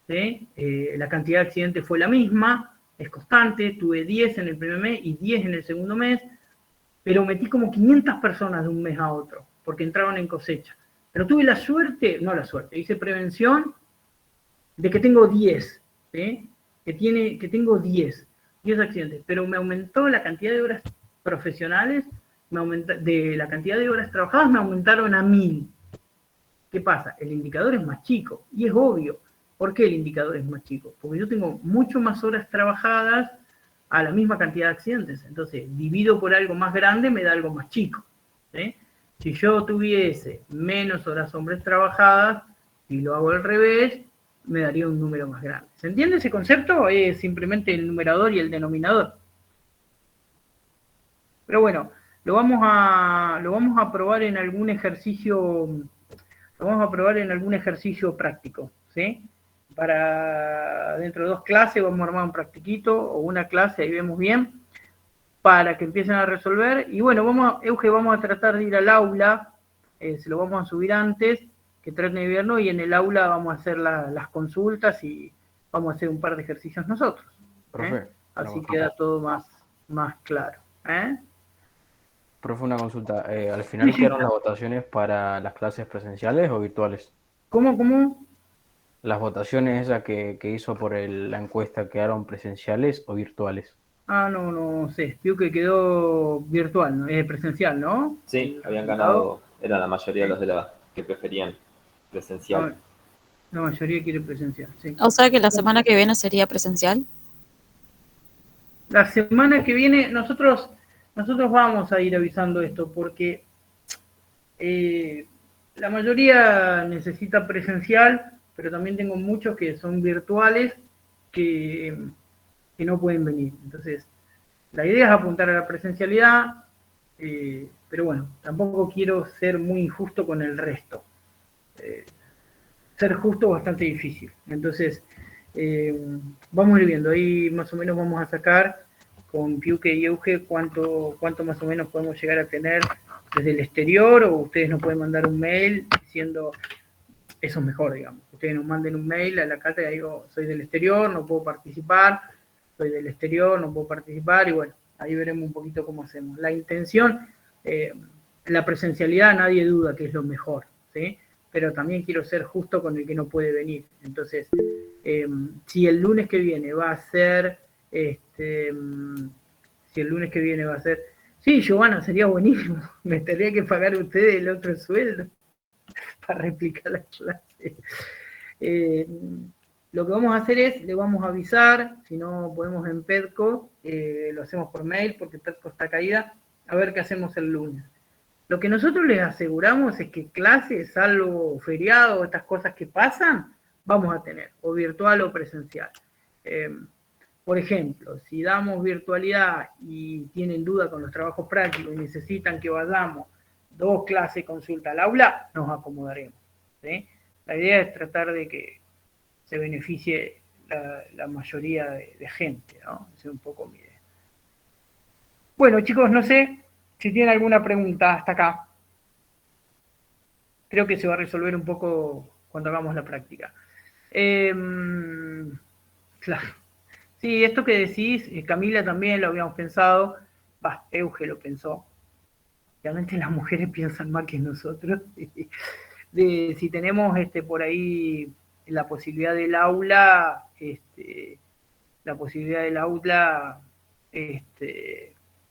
¿sí? La cantidad de accidentes fue la misma, es constante, tuve 10 en el primer mes y 10 en el segundo mes, pero metí como 500 personas de un mes a otro, porque entraron en cosecha. Pero tuve la suerte, no la suerte, hice prevención de que tengo 10, ¿sí? Que tengo 10 accidentes, pero me aumentó la cantidad de horas profesionales, de la cantidad de horas trabajadas me aumentaron a 1.000. ¿Qué pasa? El indicador es más chico, y es obvio. ¿Por qué el indicador es más chico? Porque yo tengo mucho más horas trabajadas a la misma cantidad de accidentes. Entonces, divido por algo más grande, me da algo más chico, ¿sí? Si yo tuviese menos horas hombres trabajadas, y lo hago al revés, me daría un número más grande. ¿Se entiende ese concepto? ¿O es simplemente el numerador y el denominador? Pero bueno, lo vamos a probar en algún ejercicio. Lo vamos a probar en algún ejercicio práctico, ¿sí? Para dentro de 2 clases vamos a armar un practiquito o una clase, ahí vemos bien, para que empiecen a resolver. Y bueno, Euge, vamos a tratar de ir al aula, se lo vamos a subir antes, que traten de verlo, y en el aula vamos a hacer las consultas y vamos a hacer un par de ejercicios nosotros. Profe, Así queda todo más claro. profe, una consulta. ¿Al Sí, final sí. quedaron las votaciones para las clases presenciales o virtuales? ¿Cómo? ¿Las votaciones esas que hizo por la encuesta quedaron presenciales o virtuales? No sé. Digo que quedó virtual, ¿no? Presencial, ¿no? Sí, El habían resultado. ganado, era la mayoría de los de la que preferían presencial. La mayoría quiere presencial, sí. O sea que la semana que viene sería presencial. La semana que viene nosotros vamos a ir avisando esto porque la mayoría necesita presencial, pero también tengo muchos que son virtuales que no pueden venir. Entonces, la idea es apuntar a la presencialidad, pero bueno, tampoco quiero ser muy injusto con el resto. Ser justo es bastante difícil. Entonces, vamos a ir viendo. Ahí más o menos vamos a sacar con Piuque y Euge cuánto más o menos podemos llegar a tener desde el exterior, o ustedes nos pueden mandar un mail diciendo, eso es mejor, digamos. Ustedes nos manden un mail a la cátedra y digo, soy del exterior, no puedo participar, soy del exterior, no puedo participar, y bueno, ahí veremos un poquito cómo hacemos. La intención, la presencialidad nadie duda que es lo mejor, ¿sí? Pero también quiero ser justo con el que no puede venir. Entonces, si el lunes que viene va a ser, sí, Giovanna, sería buenísimo, me tendría que pagar ustedes el otro sueldo para replicar la clase. Lo que vamos a hacer es, le vamos a avisar, si no podemos en Pedco, lo hacemos por mail porque Pedco está caída, a ver qué hacemos el lunes. Lo que nosotros les aseguramos es que clases, salvo feriado, estas cosas que pasan, vamos a tener, o virtual o presencial. Por ejemplo, si damos virtualidad y tienen duda con los trabajos prácticos y necesitan que vayamos 2 clases consulta al aula, nos acomodaremos, ¿sí? La idea es tratar de que se beneficie la mayoría de gente, ¿no? Esa es un poco mi idea. Bueno, chicos, no sé si tienen alguna pregunta hasta acá. Creo que se va a resolver un poco cuando hagamos la práctica. Claro. Sí, esto que decís, Camila también lo habíamos pensado, Euge lo pensó, desgraciadamente las mujeres piensan más que nosotros. Si tenemos por ahí la posibilidad del aula,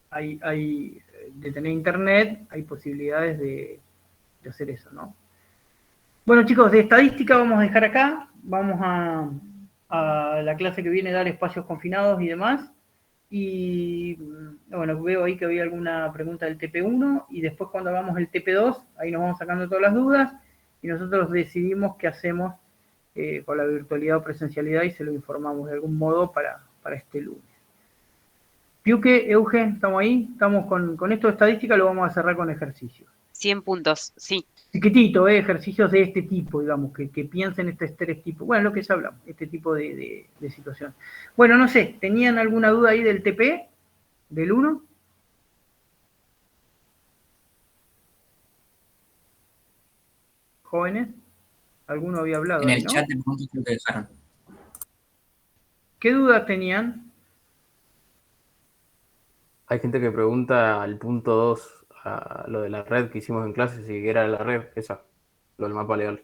hay de tener internet, hay posibilidades de hacer eso, ¿no? Bueno, chicos, de estadística vamos a dejar acá, vamos a la clase que viene dar espacios confinados y demás. Y bueno, veo ahí que había alguna pregunta del TP1 y después cuando hagamos el TP2, ahí nos vamos sacando todas las dudas y nosotros decidimos qué hacemos con la virtualidad o presencialidad y se lo informamos de algún modo para este lunes. Piuque, Eugen, ¿estamos ahí? Estamos con esto de estadística, lo vamos a cerrar con ejercicios. 100 puntos, sí. Chiquitito, ejercicios de este tipo, digamos, que piensen estos tres tipos. Bueno, lo que ya hablamos, este tipo de situación. Bueno, no sé, ¿tenían alguna duda ahí del TP? ¿Del 1? ¿Jóvenes? ¿Alguno había hablado En ahí, el no? chat de preguntas creo que dejaron. ¿Qué dudas tenían? Hay gente que pregunta al punto 2, a lo de la red que hicimos en clase, si era la red, esa, lo del mapa legal.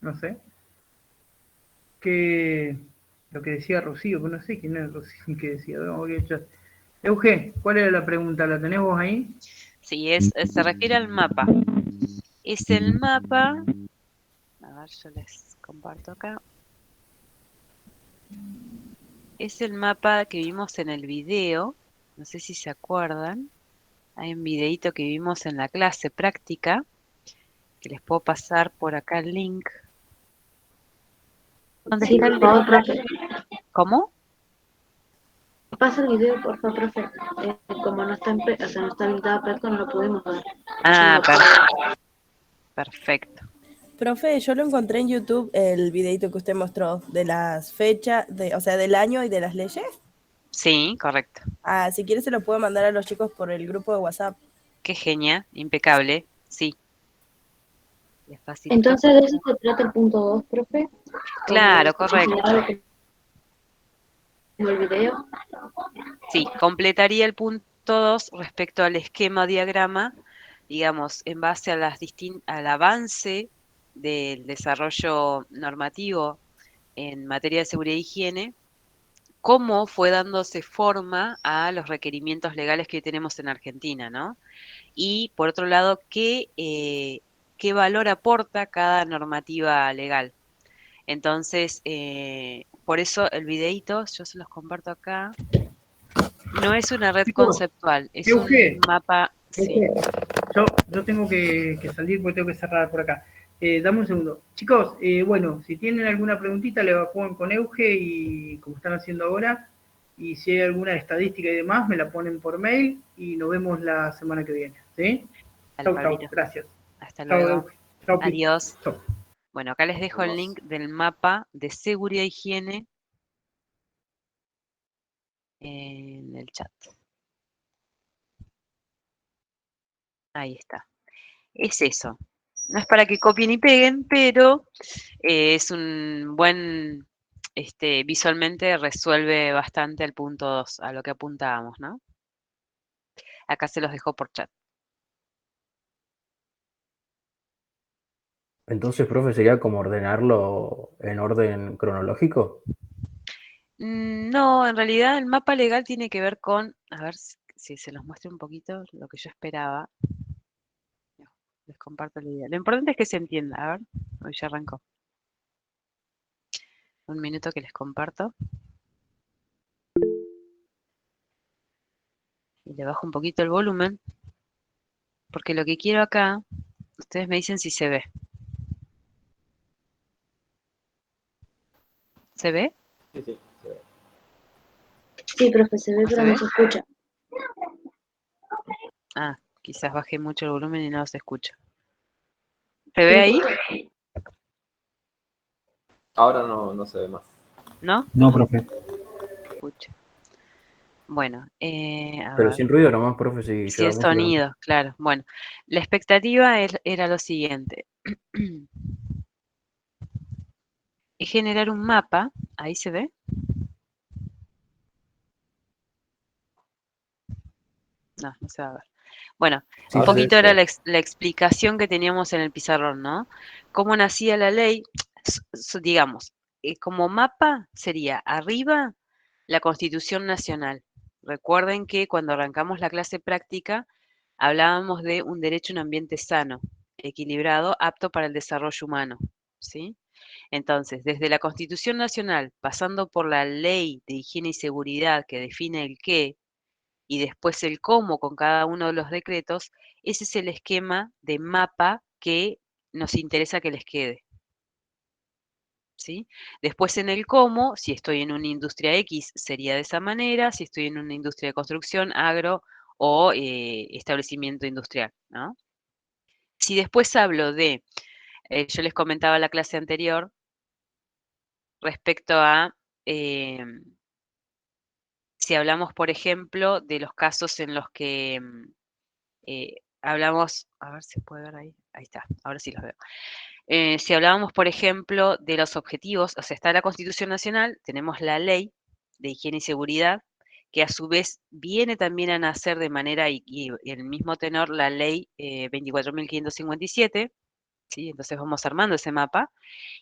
No sé. Que lo que decía Rocío, pero no sé quién es Rocío que decía. Euge, ¿cuál era la pregunta? ¿La tenés vos ahí? Sí, se refiere al mapa. Es el mapa, a ver, yo les comparto acá. Es el mapa que vimos en el video, no sé si se acuerdan. Hay un videito que vimos en la clase práctica, que les puedo pasar por acá el link. ¿Dónde Sí, está por el favor, link? profe. ¿Cómo? Pasa el video, por favor, profe. Como no está, o sea, no está habilitado Petco, no lo pudimos ver. Ah, perfecto. Profe, yo lo encontré en YouTube, el videito que usted mostró de las fechas, o sea, del año y de las leyes. Sí, correcto. Ah, si quiere se lo puedo mandar a los chicos por el grupo de WhatsApp. Qué genia, impecable, sí. Les facilito. Entonces, ¿de eso se trata el punto 2, profe? Claro, correcto. ¿El video? Sí, completaría el punto 2 respecto al esquema diagrama, digamos, en base a al avance del desarrollo normativo en materia de seguridad e higiene, cómo fue dándose forma a los requerimientos legales que tenemos en Argentina, ¿no? Y por otro lado, qué valor aporta cada normativa legal. Entonces, por eso el videíto, yo se los comparto acá, no es una red conceptual, es un mapa. Sí. Yo tengo que salir porque tengo que cerrar por acá. Dame un segundo. Chicos, bueno, si tienen alguna preguntita, le evacúan con Euge y como están haciendo ahora. Y si hay alguna estadística y demás, me la ponen por mail y nos vemos la semana que viene. ¿Sí? Chau, gracias. Hasta luego. Chau, adiós. Chau. Bueno, acá les dejo el link del mapa de seguridad e higiene en el chat. Ahí está. Es eso. No es para que copien y peguen, pero es un buen, visualmente resuelve bastante el punto 2, a lo que apuntábamos, ¿no? Acá se los dejo por chat. Entonces, profe, ¿sería como ordenarlo en orden cronológico? No, en realidad el mapa legal tiene que ver con, a ver si se los muestro un poquito lo que yo esperaba. Les comparto la idea. Lo importante es que se entienda. A ver, hoy ya arrancó. Un minuto que les comparto. Y le bajo un poquito el volumen. Porque lo que quiero acá, ustedes me dicen si se ve. ¿Se ve? Sí, sí, se ve. Sí, profe, se ve, pero no se escucha. Ah, quizás bajé mucho el volumen y no se escucha. ¿Se ve ahí? Ahora no se ve más. ¿No? No, profe. Escucha. Bueno, Pero sin ruido nomás, profe, si sí, el sonido, claro. Bueno, la expectativa era lo siguiente. Es generar un mapa, ahí se ve. No se va a ver. Bueno, Sí, un Ahora poquito sí. era la explicación que teníamos en el pizarrón, ¿no? ¿Cómo nacía la ley? Digamos, como mapa sería arriba la Constitución Nacional. Recuerden que cuando arrancamos la clase práctica hablábamos de un derecho a un ambiente sano, equilibrado, apto para el desarrollo humano, ¿sí? Entonces, desde la Constitución Nacional, pasando por la Ley de Higiene y Seguridad que define el qué, y después el cómo con cada uno de los decretos, ese es el esquema de mapa que nos interesa que les quede. ¿Sí? Después en el cómo, si estoy en una industria X, sería de esa manera, si estoy en una industria de construcción, agro o establecimiento industrial, ¿no? Si después hablo de, yo les comentaba la clase anterior respecto a, si hablamos, por ejemplo, de los casos en los que hablamos, a ver si puede ver ahí está, ahora sí los veo. Si hablábamos, por ejemplo, de los objetivos, o sea, está la Constitución Nacional, tenemos la Ley de Higiene y Seguridad, que a su vez viene también a nacer de manera, y el mismo tenor, la Ley 24.557, ¿sí? Entonces vamos armando ese mapa,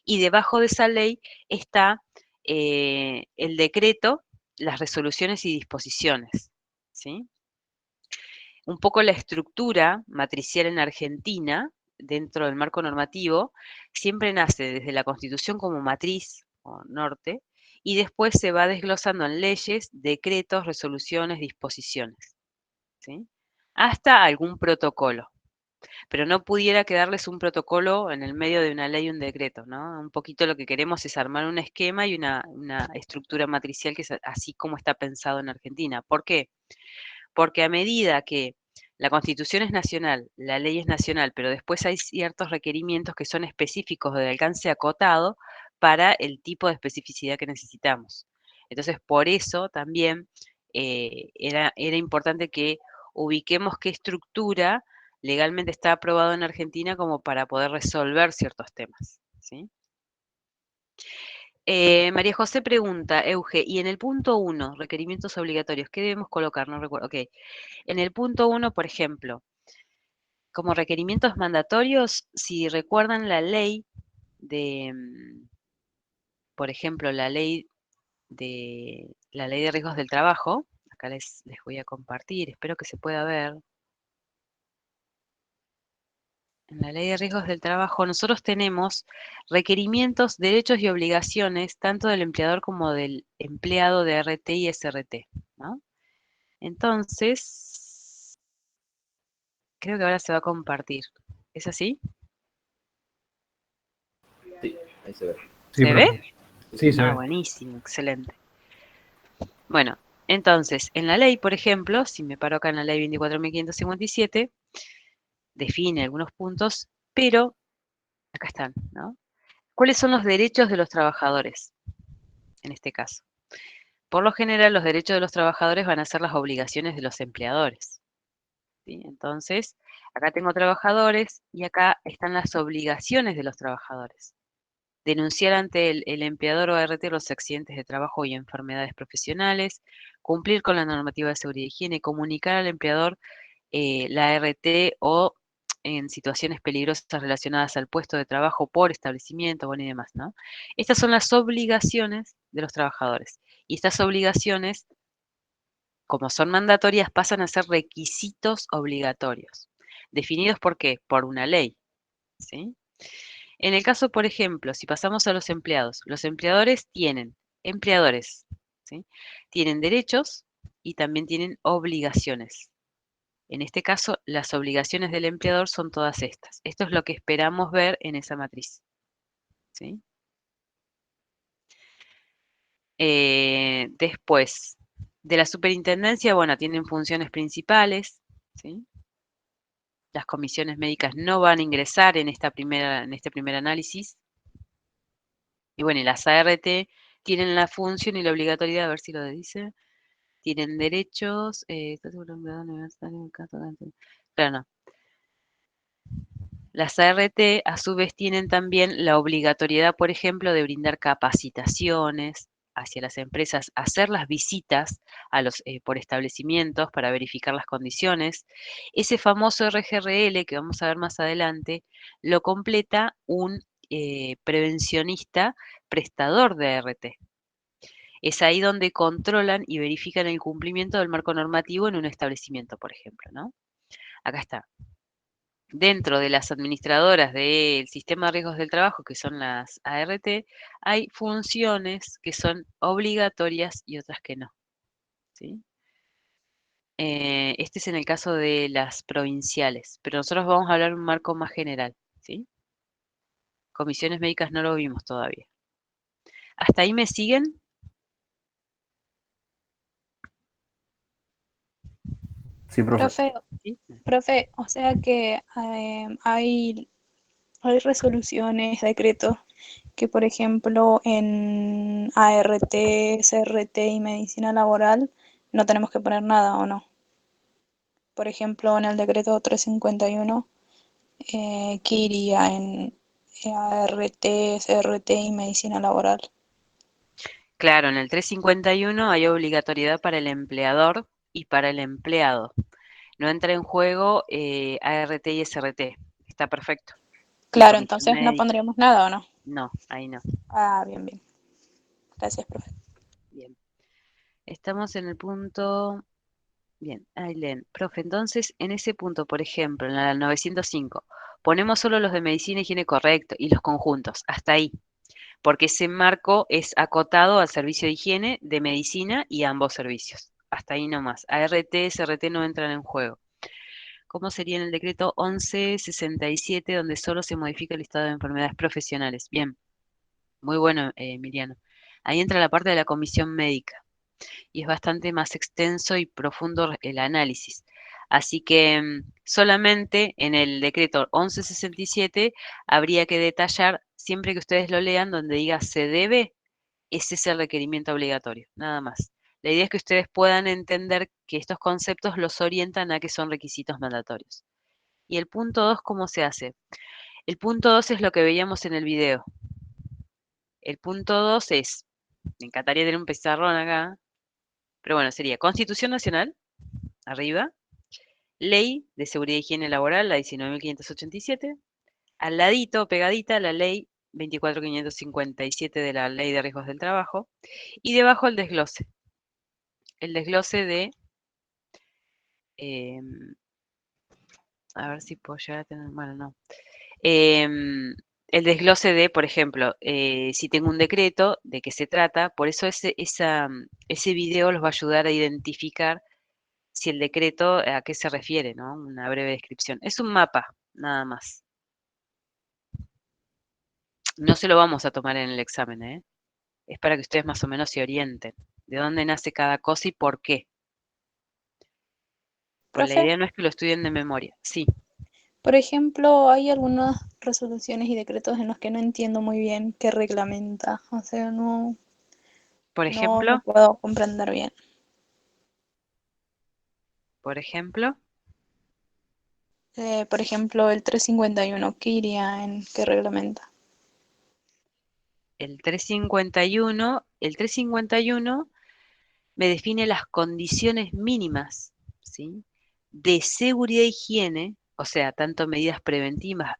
y debajo de esa ley está el decreto, las resoluciones y disposiciones, ¿sí? Un poco la estructura matricial en Argentina, dentro del marco normativo, siempre nace desde la Constitución como matriz o norte, y después se va desglosando en leyes, decretos, resoluciones, disposiciones, ¿sí? Hasta algún protocolo. Pero no pudiera quedarles un protocolo en el medio de una ley y un decreto, ¿no? Un poquito lo que queremos es armar un esquema y una estructura matricial que es así como está pensado en Argentina. ¿Por qué? Porque a medida que la Constitución es nacional, la ley es nacional, pero después hay ciertos requerimientos que son específicos de alcance acotado para el tipo de especificidad que necesitamos. Entonces, por eso también era importante que ubiquemos qué estructura legalmente está aprobado en Argentina como para poder resolver ciertos temas, ¿sí? María José pregunta, Euge, y en el punto 1, requerimientos obligatorios, ¿qué debemos colocar? No recuerdo. Ok. En el punto 1, por ejemplo, como requerimientos mandatorios, si recuerdan la ley de, por ejemplo, la ley de riesgos del trabajo, acá les voy a compartir, espero que se pueda ver. En la ley de riesgos del trabajo nosotros tenemos requerimientos, derechos y obligaciones tanto del empleador como del empleado de RT y SRT, ¿no? Entonces, creo que ahora se va a compartir. ¿Es así? Sí, ahí se ve. Sí, ¿Se profe. ve? Sí, se ve. Buenísimo, excelente. Bueno, entonces, en la ley, por ejemplo, si me paro acá en la ley 24.557, define algunos puntos, pero acá están, ¿no? ¿Cuáles son los derechos de los trabajadores en este caso? Por lo general, los derechos de los trabajadores van a ser las obligaciones de los empleadores, ¿sí? Entonces, acá tengo trabajadores y acá están las obligaciones de los trabajadores. Denunciar ante el empleador o ART los accidentes de trabajo y enfermedades profesionales, cumplir con la normativa de seguridad y higiene, comunicar al empleador la ART o en situaciones peligrosas relacionadas al puesto de trabajo por establecimiento, bueno, y demás, ¿no? Estas son las obligaciones de los trabajadores. Y estas obligaciones, como son mandatorias, pasan a ser requisitos obligatorios. ¿Definidos por qué? Por una ley, ¿sí? En el caso, por ejemplo, si pasamos a los empleadores tienen, empleadores, ¿sí? Tienen derechos y también tienen obligaciones. En este caso, las obligaciones del empleador son todas estas. Esto es lo que esperamos ver en esa matriz, ¿sí? Después, de la superintendencia, bueno, tienen funciones principales, ¿sí? Las comisiones médicas no van a ingresar en este primer análisis. Y bueno, y las ART tienen la función y la obligatoriedad, a ver si lo dice, tienen derechos, claro, no. Las ART a su vez tienen también la obligatoriedad, por ejemplo, de brindar capacitaciones, hacia las empresas hacer las visitas por establecimientos para verificar las condiciones. Ese famoso RGRL que vamos a ver más adelante lo completa un prevencionista prestador de ART. Es ahí donde controlan y verifican el cumplimiento del marco normativo en un establecimiento, por ejemplo, ¿no? Acá está. Dentro de las administradoras del sistema de riesgos del trabajo, que son las ART, hay funciones que son obligatorias y otras que no, ¿sí? Este es en el caso de las provinciales, pero nosotros vamos a hablar de un marco más general, ¿sí? Comisiones médicas no lo vimos todavía. ¿Hasta ahí me siguen? Sí, profe. ¿Sí? Profe, o sea que hay resoluciones, decretos que, por ejemplo, en ART, CRT y medicina laboral no tenemos que poner nada, ¿o no? Por ejemplo, en el decreto 351, ¿qué iría en ART, CRT y medicina laboral? Claro, en el 351 hay obligatoriedad para el empleador y para el empleado. No entra en juego ART y SRT. Está perfecto. Claro, entonces no pondríamos nada, ¿o no? No, ahí no. Ah, bien, bien. Gracias, profe. Bien. Estamos en el punto... Bien, ahí leen. Profe, entonces, en ese punto, por ejemplo, en la 905, ponemos solo los de medicina y higiene correcto y los conjuntos, hasta ahí. Porque ese marco es acotado al servicio de higiene, de medicina y a ambos servicios. Hasta ahí nomás. ART, SRT no entran en juego. ¿Cómo sería en el decreto 1167, donde solo se modifica el listado de enfermedades profesionales? Bien, muy bueno, Emiliano. Ahí entra la parte de la comisión médica y es bastante más extenso y profundo el análisis. Así que solamente en el decreto 1167 habría que detallar, siempre que ustedes lo lean, donde diga se debe, ese es el requerimiento obligatorio, nada más. La idea es que ustedes puedan entender que estos conceptos los orientan a que son requisitos mandatorios. Y el punto 2, ¿cómo se hace? El punto 2 es lo que veíamos en el video. El punto 2 es, me encantaría tener un pizarrón acá, pero bueno, sería Constitución Nacional, arriba, Ley de Seguridad e Higiene Laboral, la 19.587, al ladito, pegadita, la Ley 24.557 de la Ley de Riesgos del Trabajo, y debajo el desglose. El desglose de, a ver si puedo llegar a tener, bueno, no. El desglose de, por ejemplo, si tengo un decreto, de qué se trata, por eso ese video los va a ayudar a identificar si el decreto a qué se refiere, ¿no? Una breve descripción. Es un mapa, nada más. No se lo vamos a tomar en el examen, ¿eh? Es para que ustedes más o menos se orienten. De dónde nace cada cosa y por qué. Pues la Profe, idea no es que lo estudien de memoria. Sí. por ejemplo, hay algunas resoluciones y decretos en los que no entiendo muy bien qué reglamenta. O sea, no Por lo ejemplo, puedo comprender bien. por ejemplo, Por ejemplo, el 351, ¿qué iría en qué reglamenta? el 351 me define las condiciones mínimas, ¿sí? De seguridad e higiene, o sea, tanto medidas preventivas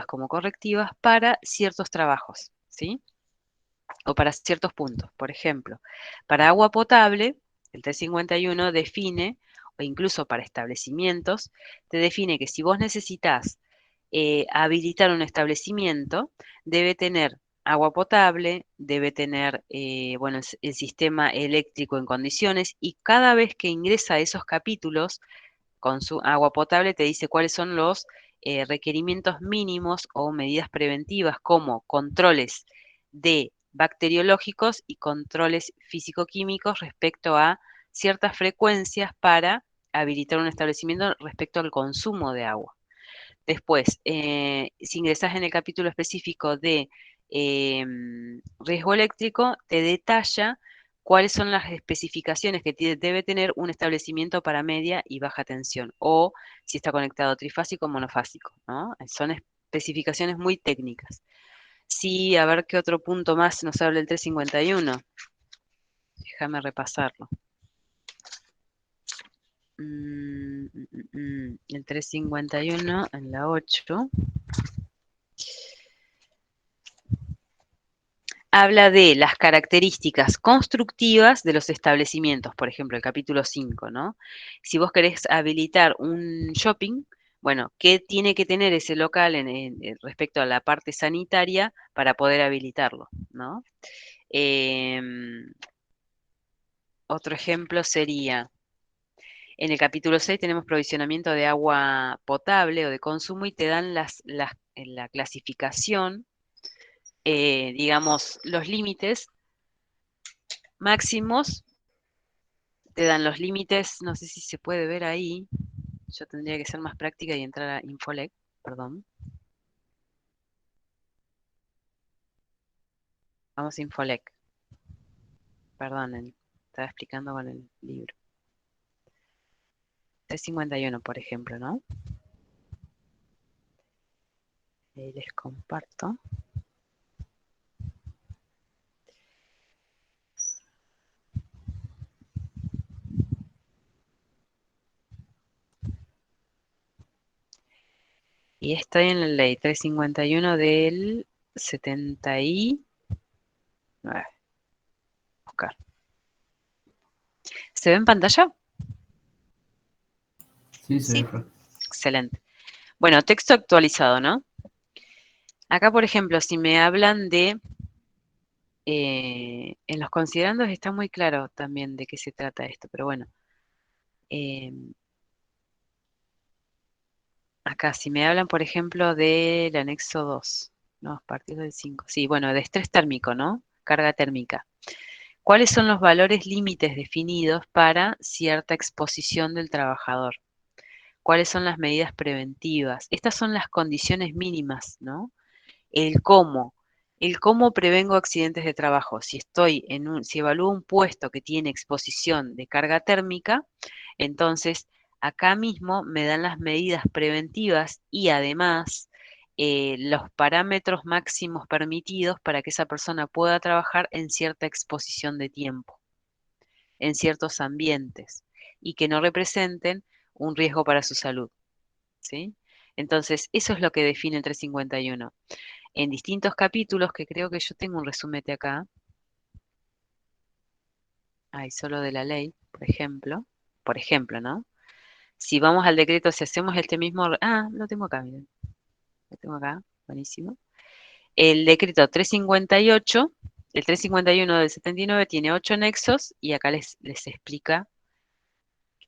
como correctivas para ciertos trabajos, ¿sí? O para ciertos puntos. Por ejemplo, para agua potable, el 351 define, o incluso para establecimientos, te define que si vos necesitas habilitar un establecimiento, debe tener agua potable, debe tener bueno, el sistema eléctrico en condiciones y cada vez que ingresa a esos capítulos con su agua potable te dice cuáles son los requerimientos mínimos o medidas preventivas como controles de bacteriológicos y controles físico-químicos respecto a ciertas frecuencias para habilitar un establecimiento respecto al consumo de agua. Después, si ingresas en el capítulo específico de riesgo eléctrico, te detalla cuáles son las especificaciones que debe tener un establecimiento para media y baja tensión, o si está conectado trifásico o monofásico, ¿no? Son especificaciones muy técnicas. Sí, a ver qué otro punto más nos habla el 351. Déjame repasarlo. El 351 en la 8 habla de las características constructivas de los establecimientos, por ejemplo, el capítulo 5, ¿no? Si vos querés habilitar un shopping, bueno, ¿qué tiene que tener ese local respecto a la parte sanitaria para poder habilitarlo, ¿no? Otro ejemplo sería, en el capítulo 6 tenemos provisionamiento de agua potable o de consumo y te dan la clasificación, digamos, los límites máximos, te dan los límites, no sé si se puede ver ahí, yo tendría que ser más práctica y entrar a Infolec, perdón. Vamos a Infolec, perdón, estaba explicando con el libro. 351, por ejemplo, ¿no? Les comparto. Y estoy en la ley 351 del 79. Buscar. ¿Se ve en pantalla? Sí, Sí. Excelente. Bueno, texto actualizado, ¿no? Acá, por ejemplo, si me hablan de... en los considerandos está muy claro también de qué se trata esto, pero bueno. Acá, si me hablan, por ejemplo, del anexo 2, ¿no? A partir del 5. Sí, bueno, de estrés térmico, ¿no? Carga térmica. ¿Cuáles son los valores límites definidos para cierta exposición del trabajador? ¿Cuáles son las medidas preventivas? Estas son las condiciones mínimas, ¿no? El cómo. El cómo prevengo accidentes de trabajo. Si si evalúo un puesto que tiene exposición de carga térmica, entonces acá mismo me dan las medidas preventivas y además los parámetros máximos permitidos para que esa persona pueda trabajar en cierta exposición de tiempo, en ciertos ambientes y que no representen un riesgo para su salud, ¿sí? Entonces, eso es lo que define el 351. En distintos capítulos, que creo que yo tengo un resumete acá, hay solo de la ley, por ejemplo, ¿no? Si vamos al decreto, si hacemos este mismo, lo tengo acá, miren, lo tengo acá, buenísimo. El decreto 358, el 351 del 79 tiene 8 anexos y acá les explica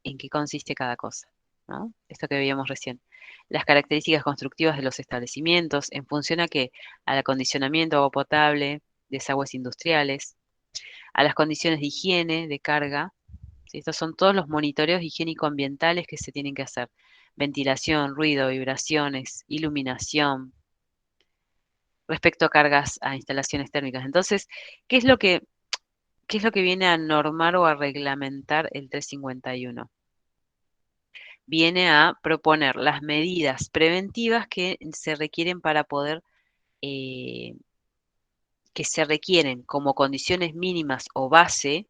en qué consiste cada cosa, ¿no? Esto que veíamos recién. Las características constructivas de los establecimientos en función a qué, al acondicionamiento, agua potable, desagües industriales, a las condiciones de higiene, de carga. ¿Sí? Estos son todos los monitoreos higiénico-ambientales que se tienen que hacer. Ventilación, ruido, vibraciones, iluminación, respecto a cargas a instalaciones térmicas. Entonces, ¿qué es lo que viene a normar o a reglamentar el 351? Viene a proponer las medidas preventivas que se requieren para poder, que se requieren como condiciones mínimas o base,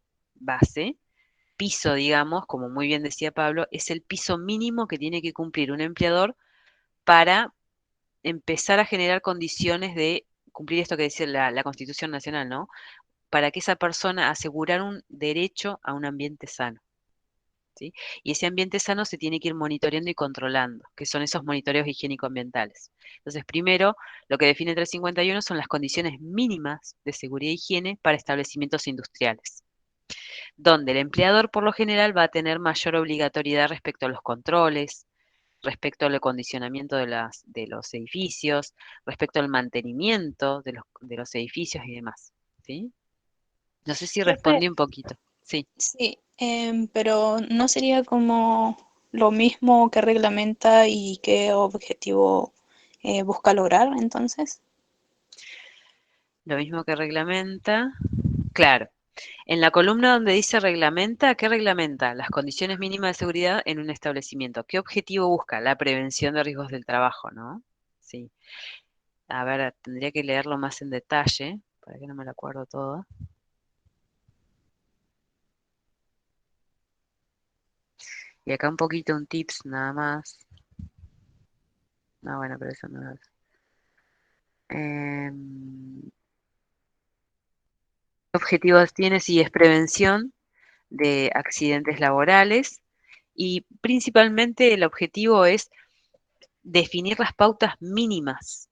piso, digamos, como muy bien decía Pablo, es el piso mínimo que tiene que cumplir un empleador para empezar a generar condiciones de cumplir esto que dice la Constitución Nacional, ¿no? Para que esa persona asegurar un derecho a un ambiente sano. ¿Sí? Y ese ambiente sano se tiene que ir monitoreando y controlando, que son esos monitoreos higiénico-ambientales. Entonces, primero, lo que define el 351 son las condiciones mínimas de seguridad e higiene para establecimientos industriales, donde el empleador por lo general va a tener mayor obligatoriedad respecto a los controles, respecto al acondicionamiento de los edificios, respecto al mantenimiento de los edificios y demás. ¿Sí? No sé si Profe, respondí un poquito. Sí. sí, pero ¿no sería como lo mismo que reglamenta y qué objetivo busca lograr entonces? Lo mismo que reglamenta. Claro. En la columna donde dice reglamenta, ¿qué reglamenta? Las condiciones mínimas de seguridad en un establecimiento. ¿Qué objetivo busca? La prevención de riesgos del trabajo, ¿no? Sí. A ver, tendría que leerlo más en detalle, para que no me lo acuerdo todo. Y acá un poquito un tips nada más. No, bueno, pero eso no es. ¿Qué objetivos tiene? Sí, es prevención de accidentes laborales y principalmente el objetivo es definir las pautas mínimas,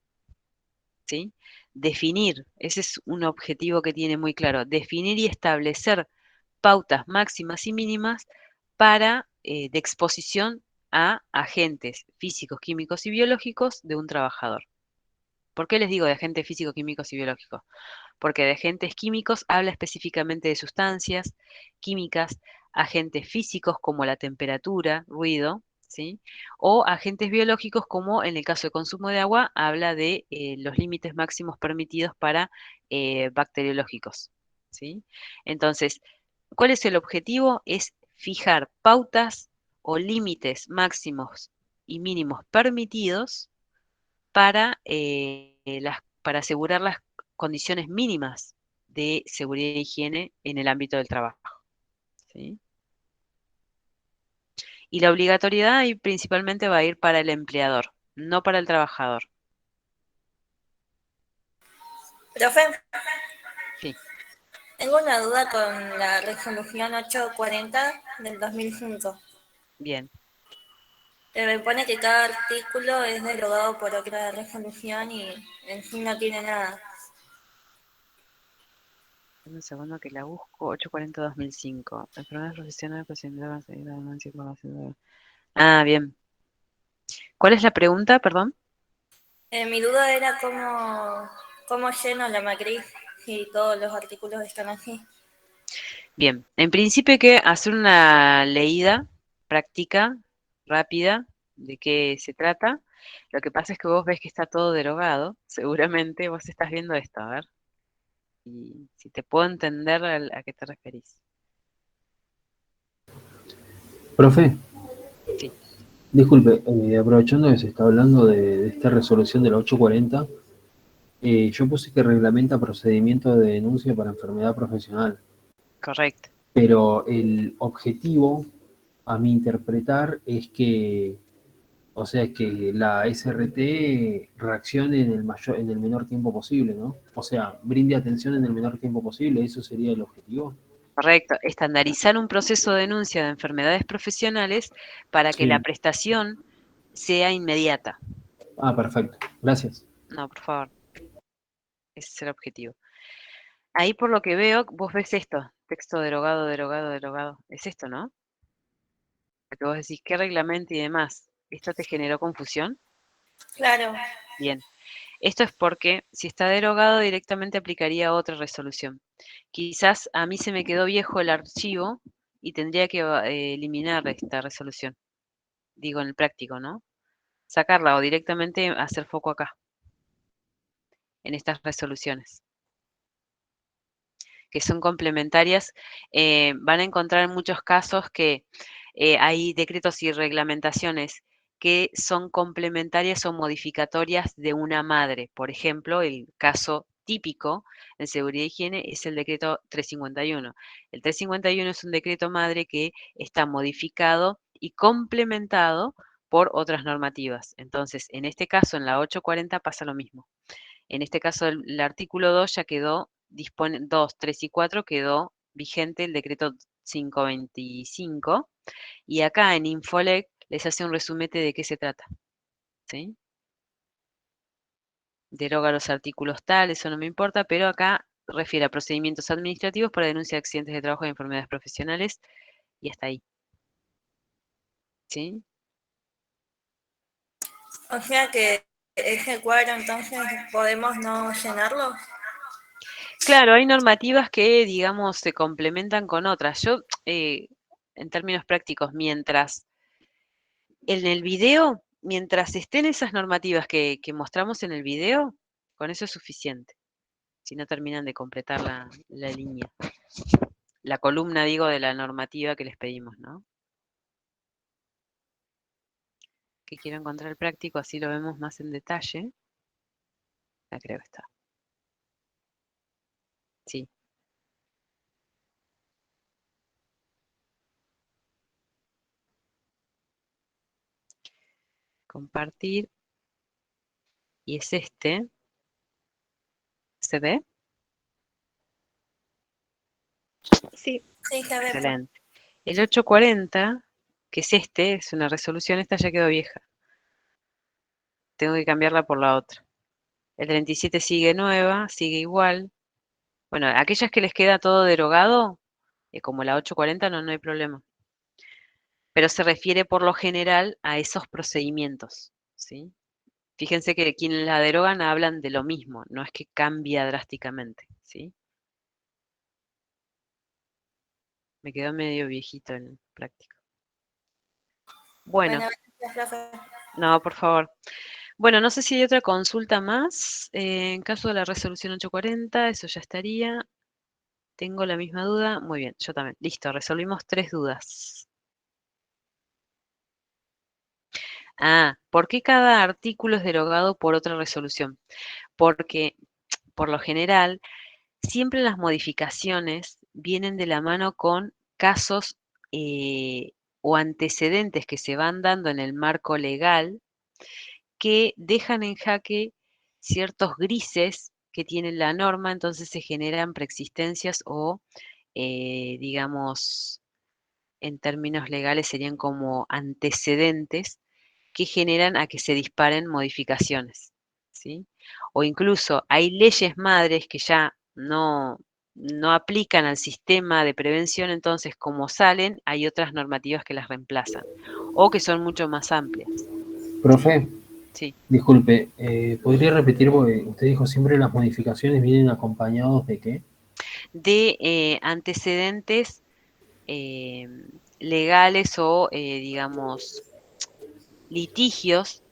¿sí? Definir, ese es un objetivo que tiene muy claro, definir y establecer pautas máximas y mínimas para de exposición a agentes físicos, químicos y biológicos de un trabajador. ¿Por qué les digo de agentes físicos, químicos y biológicos? Porque de agentes químicos habla específicamente de sustancias químicas, agentes físicos como la temperatura, ruido, ¿sí? O agentes biológicos como en el caso de consumo de agua habla de los límites máximos permitidos para bacteriológicos, ¿sí? Entonces, ¿cuál es el objetivo? Es fijar pautas o límites máximos y mínimos permitidos para asegurar las condiciones mínimas de seguridad e higiene en el ámbito del trabajo, ¿sí? Y la obligatoriedad ahí principalmente va a ir para el empleador, no para el trabajador. Profe, Sí, tengo una duda con la resolución 840 del 2005. bien. Me pone que cada artículo es derogado por otra resolución y en sí no tiene nada. Un segundo que la busco. 840-2005. Enfermedades profesionales, posibilidad de denuncia, información. Ah, bien. ¿Cuál es la pregunta, perdón? Mi duda era cómo lleno la matriz si todos los artículos están así. Bien, en principio hay que hacer una leída práctica, rápida, de qué se trata. Lo que pasa es que vos ves que está todo derogado, seguramente vos estás viendo esto, a ver, y si te puedo entender a qué te referís. Profe, Sí, disculpe, aprovechando que se está hablando de esta resolución de la 840, yo puse que reglamenta procedimiento de denuncia para enfermedad profesional, correcto. pero el objetivo, a mi interpretar, es que, o sea, que la SRT reaccione en el menor tiempo posible, ¿no? O sea, brinde atención en el menor tiempo posible, ¿eso sería el objetivo? Correcto, estandarizar un proceso de denuncia de enfermedades profesionales para que la Sí. prestación sea inmediata. Ah, perfecto. Gracias. No, por favor, ese es el objetivo. Ahí por lo que veo, vos ves esto, texto derogado, derogado, derogado. Es esto, ¿no? Porque vos decís, ¿qué reglamento y demás? ¿Esto te generó confusión? Claro. Bien. Esto es porque si está derogado directamente aplicaría otra resolución. Quizás a mí se me quedó viejo el archivo y tendría que eliminar esta resolución. Digo, en el práctico, ¿no? Sacarla o directamente hacer foco acá, en estas resoluciones, que son complementarias. Van a encontrar en muchos casos que hay decretos y reglamentaciones que son complementarias o modificatorias de una madre. Por ejemplo, el caso típico en seguridad e higiene es el decreto 351. El 351 es un decreto madre que está modificado y complementado por otras normativas. Entonces, en este caso, en la 840 pasa lo mismo. En este caso, el artículo 2 ya quedó, 2, 3 y 4 quedó vigente el decreto 525 y acá en Infolec les hace un resumete de qué se trata, ¿sí? Deroga los artículos tal, eso no me importa, pero acá refiere a procedimientos administrativos para denuncia de accidentes de trabajo y enfermedades profesionales y hasta ahí, ¿sí? O sea que ese cuadro entonces podemos no llenarlo. Claro, hay normativas que, digamos, se complementan con otras. Yo, en términos prácticos, mientras en el video, mientras estén esas normativas que mostramos en el video, con eso es suficiente. Si no terminan de completar la línea, la columna, digo, de la normativa que les pedimos, ¿no? Que quiero encontrar el práctico, así lo vemos más en detalle. Ya creo que está. Sí. compartir. Y es este. ¿Se ve? Sí, sí, la vemos. Excelente. El 840, que es este, es una resolución, esta ya quedó vieja. Tengo que cambiarla por la otra. El 37 sigue nueva, sigue igual. Bueno, aquellas que les queda todo derogado, como la 840, no hay problema. Pero se refiere por lo general a esos procedimientos, ¿sí? Fíjense que quienes la derogan hablan de lo mismo, no es que cambia drásticamente, ¿sí? Me quedó medio viejito en práctica. Bueno, gracias, profe. no, por favor. Bueno, no sé si hay otra consulta más. En caso de la resolución 840, eso ya estaría. Tengo la misma duda. Muy bien, yo también. Listo, resolvimos 3 dudas. ¿Por qué cada artículo es derogado por otra resolución? Porque, por lo general, siempre las modificaciones vienen de la mano con casos o antecedentes que se van dando en el marco legal que dejan en jaque ciertos grises que tiene la norma, entonces se generan preexistencias o, digamos, en términos legales serían como antecedentes que generan a que se disparen modificaciones, ¿sí? O incluso hay leyes madres que ya no aplican al sistema de prevención, entonces como salen, hay otras normativas que las reemplazan o que son mucho más amplias. Profe, Sí. disculpe, ¿podría repetir? Porque usted dijo siempre las modificaciones vienen acompañados de qué. De antecedentes legales o, digamos, litigios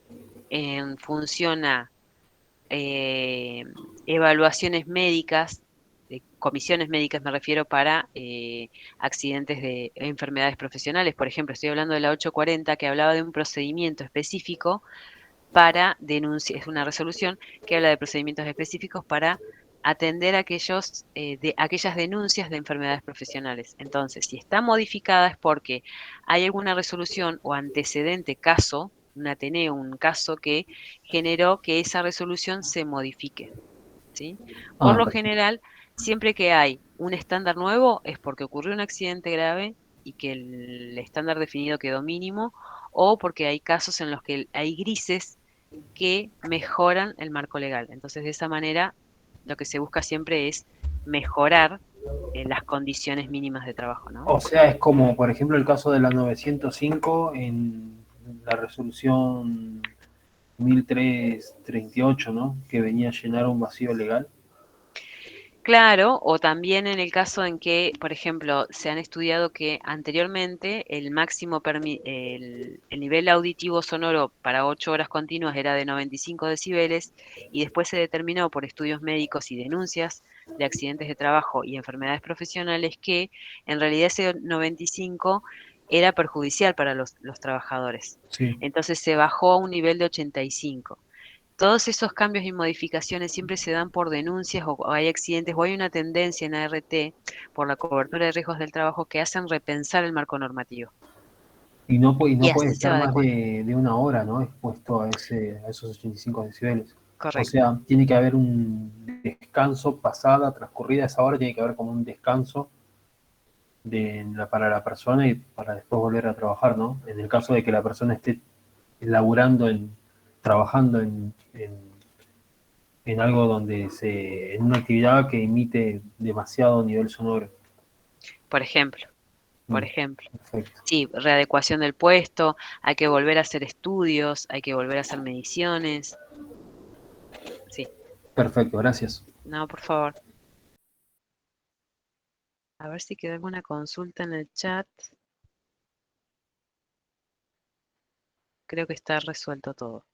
en función a evaluaciones médicas, de comisiones médicas me refiero, para accidentes de enfermedades profesionales. Por ejemplo, estoy hablando de la 840 que hablaba de un procedimiento específico para denunciar, es una resolución que habla de procedimientos específicos para atender aquellas denuncias de enfermedades profesionales. Entonces, si está modificada es porque hay alguna resolución o antecedente caso, un Ateneo, un caso que generó que esa resolución se modifique, ¿sí? Por lo Perfecto. general, siempre que hay un estándar nuevo es porque ocurrió un accidente grave y que el estándar definido quedó mínimo, o porque hay casos en los que hay grises que mejoran el marco legal. Entonces, de esa manera, lo que se busca siempre es mejorar las condiciones mínimas de trabajo, ¿no? O sea, es como, por ejemplo, el caso de la 905 en la resolución 1338, ¿no? Que venía a llenar un vacío legal. Claro, o también en el caso en que, por ejemplo, se han estudiado que anteriormente el el nivel auditivo sonoro para 8 horas continuas era de 95 decibeles y después se determinó por estudios médicos y denuncias de accidentes de trabajo y enfermedades profesionales que en realidad ese 95 era perjudicial para los trabajadores. Sí. Entonces se bajó a un nivel de 85. Todos esos cambios y modificaciones siempre se dan por denuncias o hay accidentes o hay una tendencia en ART por la cobertura de riesgos del trabajo que hacen repensar el marco normativo. Y no Y puede así se estar va más adecuando. de una hora, ¿no? Expuesto a esos 85 decibeles. O Correcto. sea, tiene que haber un descanso pasada, transcurrida esa hora, tiene que haber como un descanso para la persona y para después volver a trabajar, ¿no? En el caso de que la persona esté trabajando en algo en una actividad que emite demasiado nivel sonoro. Por ejemplo. Perfecto. Sí, readecuación del puesto, hay que volver a hacer estudios, hay que volver a hacer mediciones. Sí. Perfecto, gracias. No, por favor. A ver si quedó alguna consulta en el chat. Creo que está resuelto todo.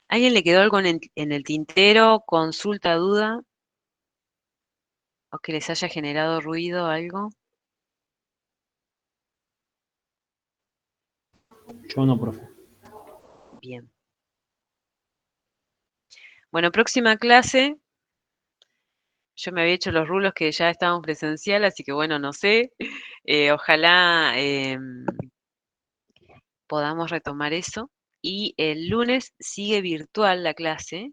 ¿Alguien le quedó algo en el tintero, consulta, duda? ¿O que les haya generado ruido algo? Yo no, profe. Bien. Bueno, próxima clase. Yo me había hecho los rulos que ya estaban presencial, así que bueno, no sé. Ojalá podamos retomar eso. Y el lunes sigue virtual la clase.